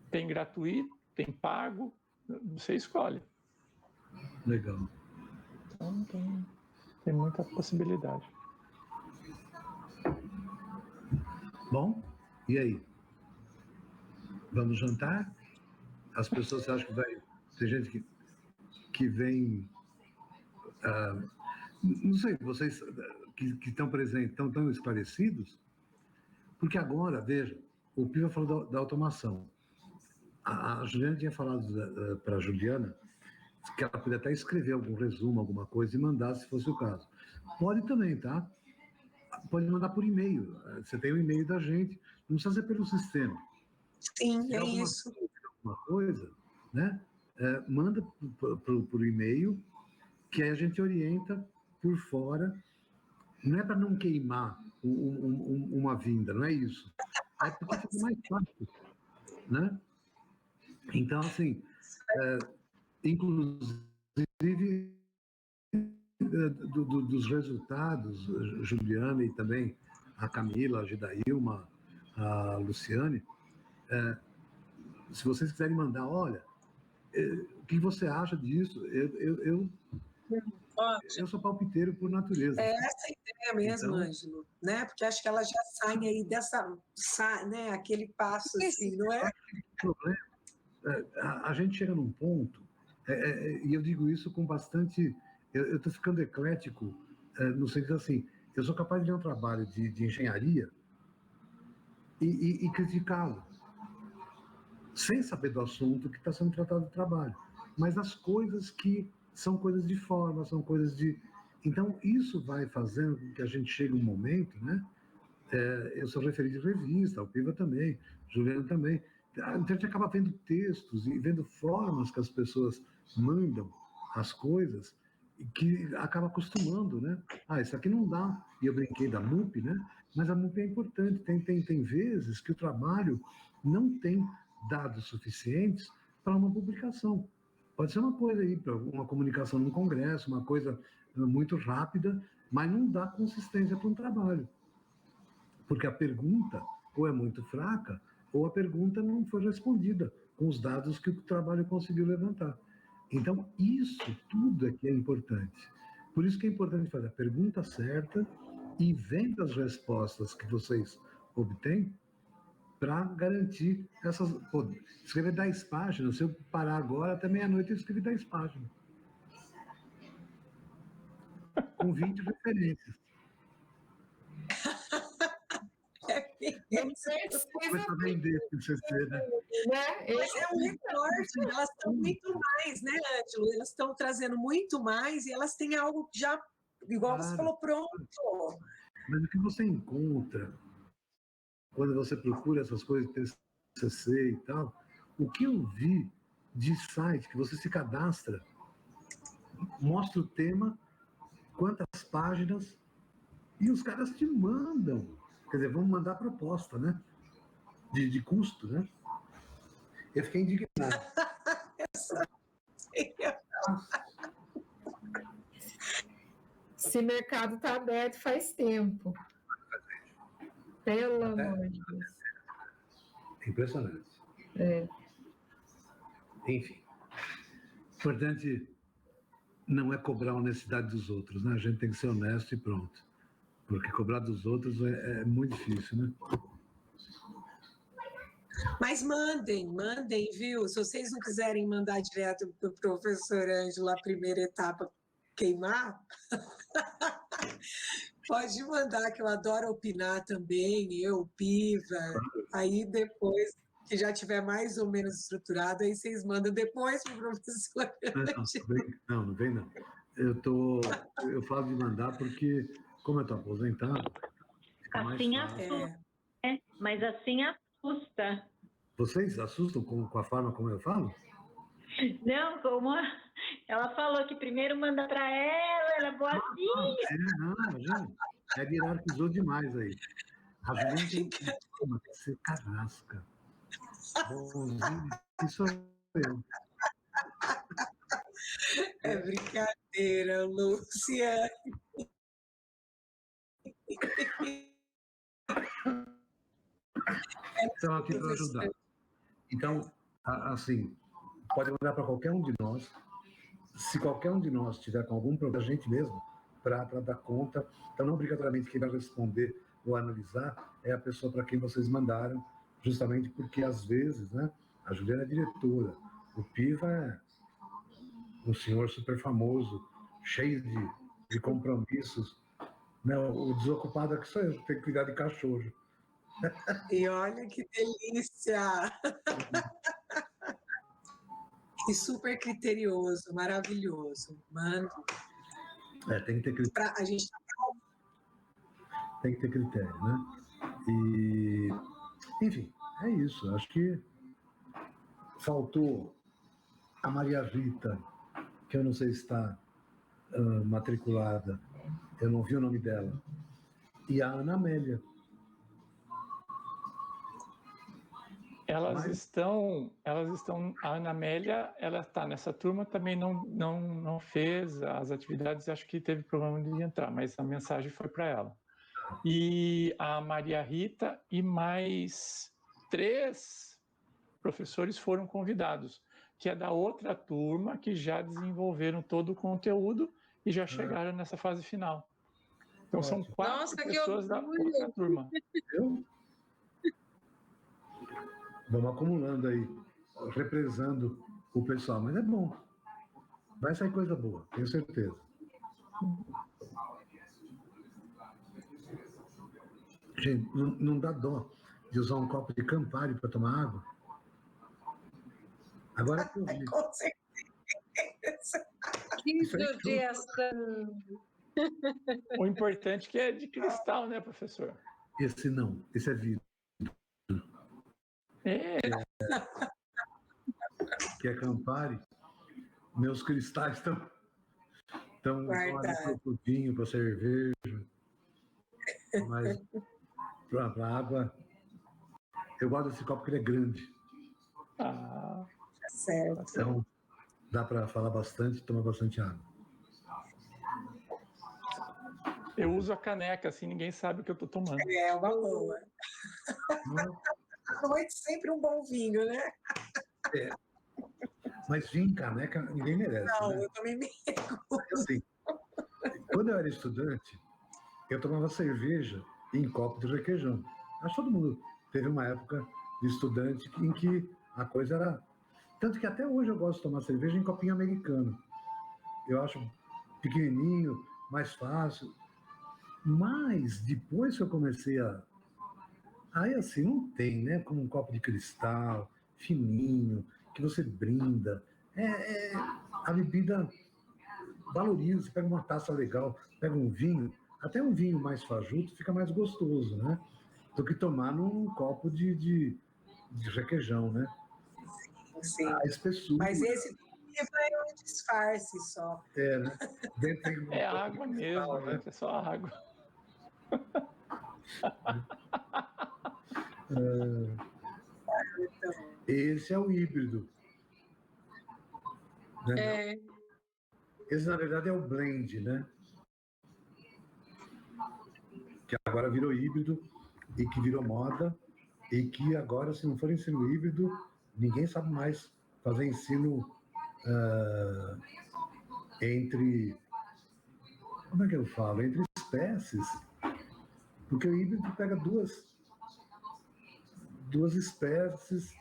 Tem gratuito, tem pago, você escolhe. Legal. Então, tem muita possibilidade. Bom, e aí? Vamos jantar? As pessoas acham que vai... Tem gente que vem... não sei, vocês que estão presentes, estão tão esclarecidos? Porque agora, veja, o Piva falou da automação. A Juliana tinha falado para a Juliana que ela podia até escrever algum resumo, alguma coisa e mandar, se fosse o caso. Pode também, tá? Pode mandar por e-mail. Você tem o e-mail da gente, não precisa ser pelo sistema. Sim, é isso. Alguma coisa, né? Manda por e-mail, que aí a gente orienta por fora. Não é para não queimar uma vinda, não é isso. É porque fica mais fácil, né? Então, assim, inclusive, dos resultados, Juliana e também a Camila, a Gidailma, a Luciane, se vocês quiserem mandar, olha, o que você acha disso? Eu sou palpiteiro por natureza. É essa a ideia mesmo, então, Ângelo, né? Porque acho que elas já saem aí dessa, né? Aquele passo assim, não é? O problema, a gente chega num ponto, e eu digo isso com bastante... Eu estou ficando eclético, no sentido assim, eu sou capaz de ler um trabalho de engenharia e criticá-lo, sem saber do assunto que está sendo tratado do trabalho, mas as coisas que são coisas de forma, são coisas de... Então, isso vai fazendo com que a gente chegue um momento, né? Eu sou referido de revista, o Piva também, Juliana também. Então, a gente acaba vendo textos e vendo formas que as pessoas mandam as coisas que acaba acostumando, né? Isso aqui não dá. E eu brinquei da MUP, né? Mas a MUP é importante. Tem vezes que o trabalho não tem dados suficientes para uma publicação. Pode ser uma coisa aí, para uma comunicação no congresso, uma coisa muito rápida, mas não dá consistência para um trabalho. Porque a pergunta ou é muito fraca, ou a pergunta não foi respondida com os dados que o trabalho conseguiu levantar. Então, isso tudo é que é importante. Por isso que é importante fazer a pergunta certa e vendo as respostas que vocês obtêm para garantir essas... Pô, escrever 10 páginas, se eu parar agora, até meia-noite eu escrevi 10 páginas. Com 20 referências. Não precisa começar a vender com CC, né? Mas é um recorte, elas estão muito mais, né, Ângelo? Elas estão trazendo muito mais e elas têm algo já, igual você falou, pronto. Mas o que você encontra quando você procura essas coisas, TCC e tal, o que eu vi de site que você se cadastra, mostra o tema, quantas páginas, e os caras te mandam. Quer dizer, vamos mandar proposta, né? De custo, né? Eu fiquei indignado. Esse mercado está aberto faz tempo. Pelo amor de Deus. Impressionante. Enfim. Importante não é cobrar a honestidade dos outros, né? A gente tem que ser honesto e pronto. Porque cobrar dos outros é muito difícil, né? Mas mandem, viu? Se vocês não quiserem mandar direto para o professor Ângelo a primeira etapa queimar, pode mandar, que eu adoro opinar também, eu, Piva. Aí depois, que já tiver mais ou menos estruturado, aí vocês mandam depois para o professor Ângelo. Não vem não. Eu falo de mandar porque, como eu estou aposentado, assim assusta, mas assim assusta. Vocês assustam com a forma como eu falo? Não, como ela falou que primeiro manda para ela é boazinha. Gente, hierarquizou demais aí. A Juliana tem que ser carrasca. Bonzinho, isso é eu. É brincadeira, Lúcia. Estão aqui para ajudar. Então, assim, pode mandar para qualquer um de nós. Se qualquer um de nós tiver com algum problema, a gente mesmo, para dar conta. Então, não obrigatoriamente quem vai responder ou analisar é a pessoa para quem vocês mandaram, justamente porque, às vezes, né, a Juliana é diretora, o Piva é um senhor super famoso, cheio de compromissos. Né? O desocupado aqui sou eu, que tenho que cuidar de cachorro. E olha que delícia! E super criterioso, maravilhoso. Mano. Tem que ter critério. A gente tem que ter critério, né? E, enfim, é isso. Acho que faltou a Maria Rita, que eu não sei se está matriculada, eu não vi o nome dela, e a Ana Amélia. Elas estão, a Ana Amélia, ela está nessa turma, também não fez as atividades, acho que teve problema de entrar, mas a mensagem foi para ela. E a Maria Rita e mais 3 professores foram convidados, que é da outra turma, que já desenvolveram todo o conteúdo e já chegaram nessa fase final. Então, são 4 pessoas da outra turma. Eu? Vamos acumulando aí, represando o pessoal, mas é bom. Vai sair coisa boa, tenho certeza. Gente, não dá dó de usar um copo de Campari para tomar água? Agora que eu vi. Com certeza. Que judiação. O importante é que é de cristal, né, professor? Esse não, esse é vidro. Que é Campari. Meus cristais estão para o vinho, para a cerveja. Mas para a água, eu gosto desse copo porque ele é grande. Certo. Então, dá para falar bastante e tomar bastante água. Eu uso a caneca, assim ninguém sabe o que eu estou tomando. É uma boa. À noite sempre um bom vinho, né? É. Mas vinho em caneca ninguém merece. Não, né? eu também me assim, quando eu era estudante, eu tomava cerveja em copo de requeijão. Acho que todo mundo teve uma época de estudante em que a coisa era... Tanto que até hoje eu gosto de tomar cerveja em copinho americano. Eu acho pequenininho, mais fácil. Mas depois que eu comecei a... Aí assim, não tem, né? Como um copo de cristal, fininho, que você brinda. A bebida valoriza, você pega uma taça legal, pega um vinho, até um vinho mais fajuto fica mais gostoso, né? Do que tomar num copo de requeijão, né? Sim. A espessura. Mas esse é um disfarce só. Né? É água mesmo, né? Gente, é só água. Esse é o híbrido. Né? Esse, na verdade, é o blend, né? Que agora virou híbrido e que virou moda e que agora, se não for ensino híbrido, ninguém sabe mais fazer ensino entre... Como é que eu falo? Entre espécies. Porque o híbrido pega duas espécies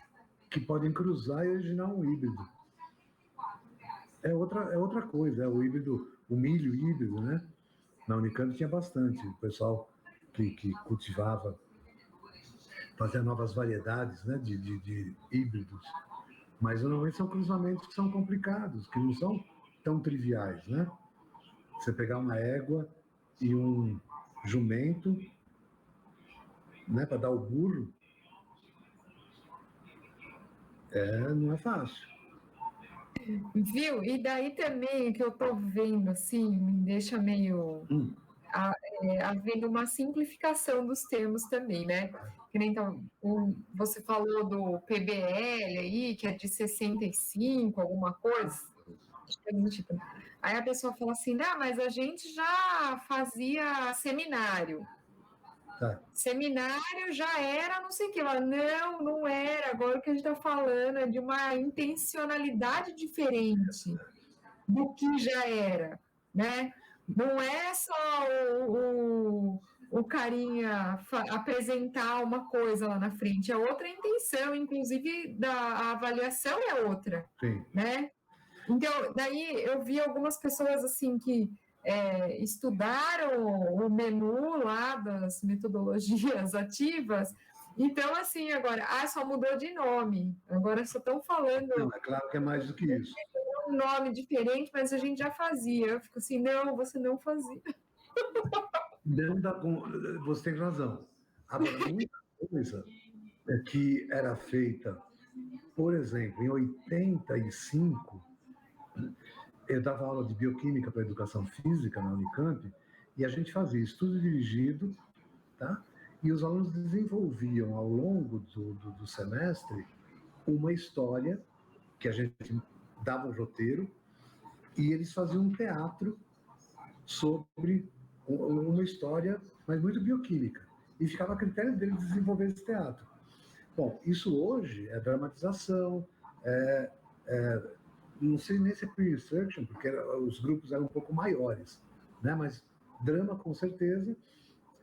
que podem cruzar e originar um híbrido. É outra coisa, é o híbrido, o milho híbrido, né? Na Unicamp tinha bastante, o pessoal que cultivava, fazia novas variedades, né, de híbridos. Mas normalmente são cruzamentos que são complicados, que não são tão triviais, né? Você pegar uma égua e um jumento, né, para dar o burro, não é fácil. Viu? E daí também que eu tô vendo, assim, me deixa meio... havendo uma simplificação dos termos também, né? Que nem então, você falou do PBL aí, que é de 65, alguma coisa. Aí a pessoa fala assim, mas a gente já fazia seminário. Seminário já era não sei o que. Não era. Agora o que a gente está falando é de uma intencionalidade diferente do que já era, né? Não é só o carinha apresentar uma coisa lá na frente, é outra intenção, inclusive a avaliação é outra, né? Então, daí eu vi algumas pessoas assim que estudaram o menu lá das metodologias ativas, então assim, agora, só mudou de nome, agora só estão falando... Não, é claro que é mais do que isso. Um nome diferente, mas a gente já fazia. Eu fico assim, não, você não fazia. Não dá com... Você tem razão. Agora, muita coisa que era feita, por exemplo, em 85, eu dava aula de bioquímica para educação física na Unicamp, e a gente fazia estudo dirigido, tá? E os alunos desenvolviam, ao longo do semestre, uma história que a gente dava um roteiro, e eles faziam um teatro sobre uma história, mas muito bioquímica. E ficava a critério deles desenvolver esse teatro. Bom, isso hoje é dramatização, não sei nem se é pre-instruction, porque os grupos eram um pouco maiores, né? Mas drama, com certeza,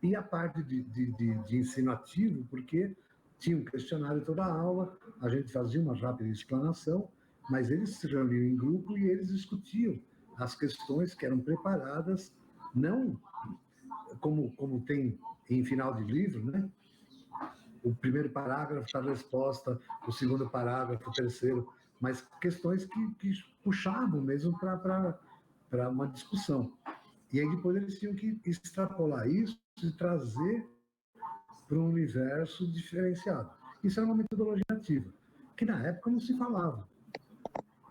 e a parte de ensino ativo, porque tinha um questionário toda a aula, a gente fazia uma rápida explanação, mas eles se reuniam em grupo e eles discutiam as questões que eram preparadas, não como tem em final de livro, né? O primeiro parágrafo da resposta, o segundo parágrafo, o terceiro, mas questões que puxavam mesmo para uma discussão. E aí depois eles tinham que extrapolar isso e trazer para um universo diferenciado. Isso era uma metodologia ativa, que na época não se falava,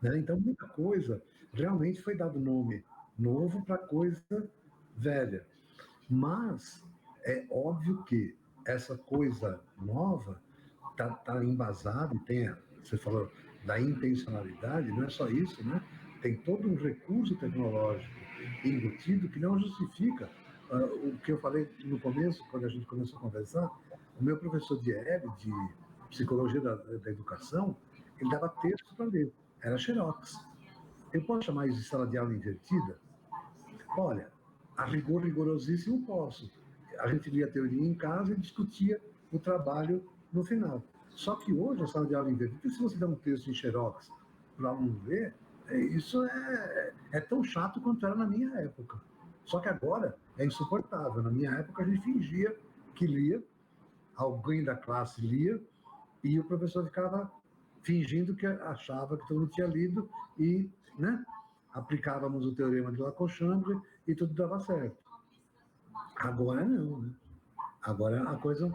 né? Então, muita coisa realmente foi dado nome novo para coisa velha. Mas é óbvio que essa coisa nova está embasada, e você falou da intencionalidade, não é só isso, né? Tem todo um recurso tecnológico embutido que não justifica o que eu falei no começo, quando a gente começou a conversar. O meu professor de psicologia da educação, ele dava texto para ler, era xerox. Eu posso chamar isso de sala de aula invertida? Olha, a rigorosíssimo posso. A gente lia a teoria em casa e discutia o trabalho no final. Só que hoje, a sala de aula invertida, se você dá um texto em xerox para o aluno ver, isso é tão chato quanto era na minha época. Só que agora é insuportável. Na minha época, a gente fingia que lia, alguém da classe lia, e o professor ficava fingindo que achava que todo mundo tinha lido e, né, aplicávamos o teorema de Lacochambre e tudo dava certo. Agora não, né? Agora a coisa,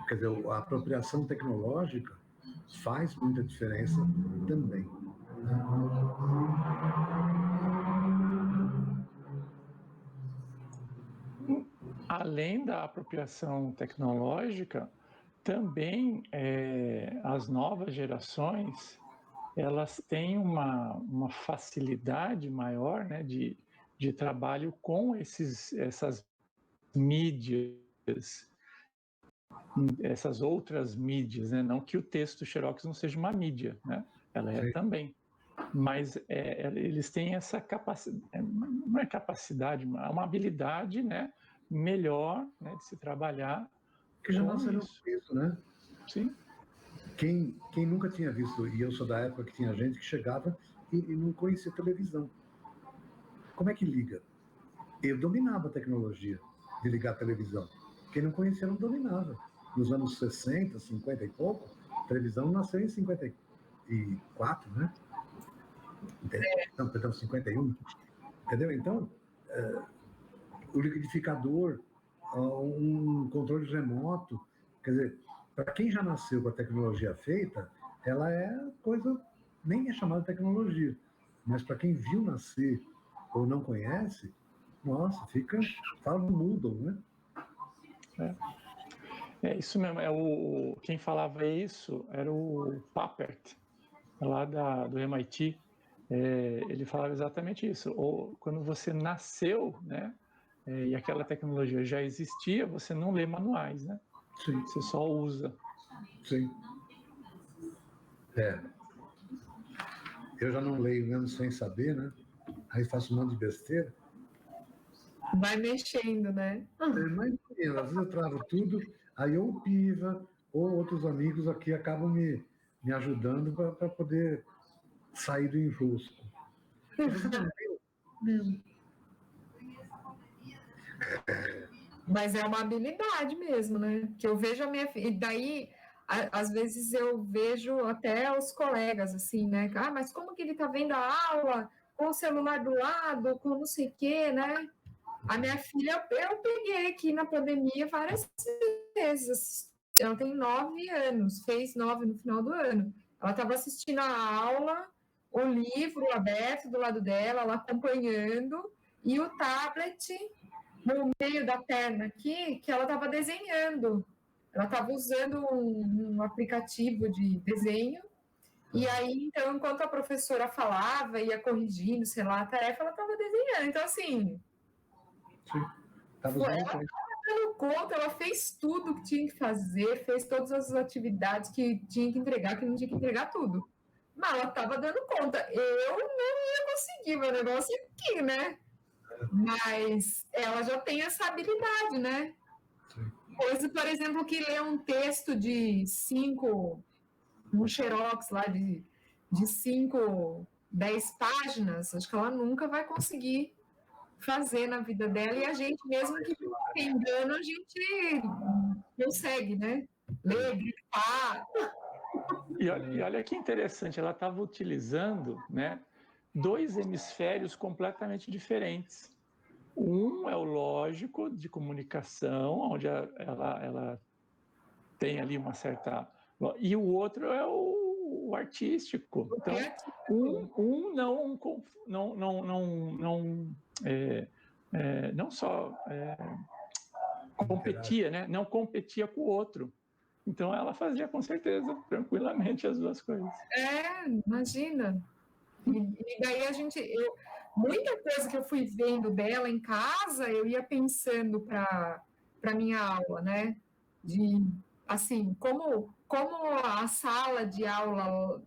quer dizer, a apropriação tecnológica faz muita diferença também. Além da apropriação tecnológica, também as novas gerações elas têm uma facilidade maior, né, de trabalho com essas mídias, essas outras mídias, né? Não que o texto xerox não seja uma mídia, né? Ela é também, mas eles têm essa capacidade, não é capacidade, é uma habilidade, né, melhor, né, de se trabalhar. Que já nasceram com isso, né? Sim. Quem nunca tinha visto, e eu sou da época que tinha gente que chegava e não conhecia televisão. Como é que liga? Eu dominava a tecnologia de ligar a televisão. Quem não conhecia não dominava. Nos anos 60, 50 e pouco, a televisão nasceu em 54, né? Não, perdão, 51. Entendeu? Então, o liquidificador, um controle remoto, quer dizer, para quem já nasceu com a tecnologia feita, ela é coisa, nem é chamada tecnologia, mas para quem viu nascer ou não conhece, nossa, fala do Moodle, né? É isso mesmo, quem falava isso era o Papert, lá do MIT. Ele falava exatamente isso. Ou quando você nasceu, né, e aquela tecnologia já existia, você não lê manuais, né? Sim. Você só usa. Sim. Eu já não leio mesmo sem saber, né? Aí faço um monte de besteira. Vai mexendo, né? Mas, às vezes eu travo tudo, aí ou o Piva ou outros amigos aqui acabam me ajudando para poder sair do enrosco. Mas é uma habilidade mesmo, né? Que eu vejo a minha filha. E daí, às vezes, eu vejo até os colegas, assim, né? Ah, mas como que ele tá vendo a aula com o celular do lado, com não sei o quê, né? A minha filha, eu peguei aqui na pandemia várias vezes. Ela tem 9 anos, fez 9 no final do ano. Ela estava assistindo a aula, o livro aberto do lado dela, ela acompanhando, e o tablet no meio da perna aqui, que ela estava desenhando. Ela estava usando um aplicativo de desenho. E aí, então, enquanto a professora falava, ia corrigindo, sei lá, a tarefa, ela estava desenhando. Então, assim... Sim. Ela estava dando conta, ela fez tudo o que tinha que fazer, fez todas as atividades que tinha que entregar, que não tinha que entregar tudo. Mas ela estava dando conta. Eu não ia conseguir, meu negócio aqui, né? Mas ela já tem essa habilidade, né? Sim. Coisa, por exemplo, que lê um texto de 5, um xerox lá de 5, 10 páginas, acho que ela nunca vai conseguir fazer na vida dela, e a gente, mesmo que engano, a gente consegue, né? Ler, grifar. E olha que interessante, ela estava utilizando, né, 2 hemisférios completamente diferentes. Um é o lógico, de comunicação, onde ela tem ali uma certa... E o outro é o artístico. Então, não só competia, né? Não competia com o outro. Então, ela fazia, com certeza, tranquilamente as 2 coisas. Imagina. E daí muita coisa que eu fui vendo dela em casa, eu ia pensando para minha aula, né? De, assim, como a sala de aula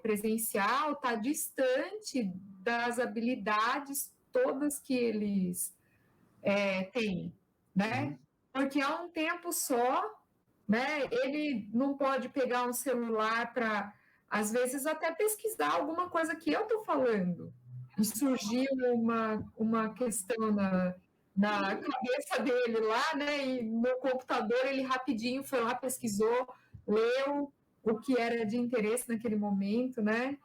presencial está distante das habilidades todas que eles têm, né? Porque há um tempo só, né? Ele não pode pegar um celular para, às vezes, até pesquisar alguma coisa que eu estou falando. E surgiu uma questão na cabeça dele lá, né? E no computador ele rapidinho foi lá, pesquisou, leu o que era de interesse naquele momento, né?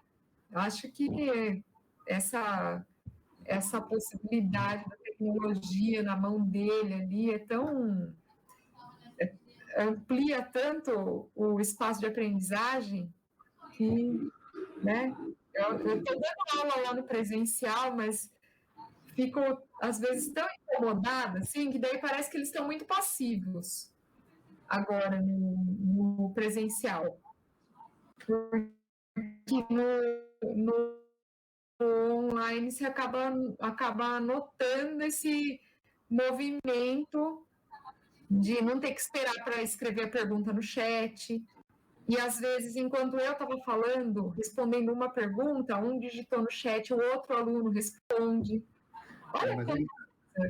Acho que essa possibilidade da tecnologia na mão dele ali amplia tanto o espaço de aprendizagem que, né? Eu estou dando aula lá no presencial, mas fico, às vezes, tão incomodada, assim, que daí parece que eles estão muito passivos agora no presencial. Porque no online você acaba notando esse movimento de não ter que esperar para escrever a pergunta no chat. E, às vezes, enquanto eu estava falando, respondendo uma pergunta, um digitou no chat, o outro aluno responde. Olha, mas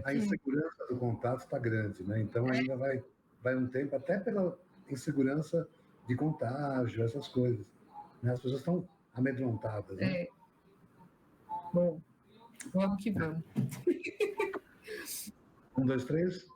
a insegurança do contato está grande, né? Então, ainda vai um tempo, até pela insegurança de contágio, essas coisas. Né? As pessoas estão amedrontadas, né? Bom, vamos que vamos. 1, 2, 3.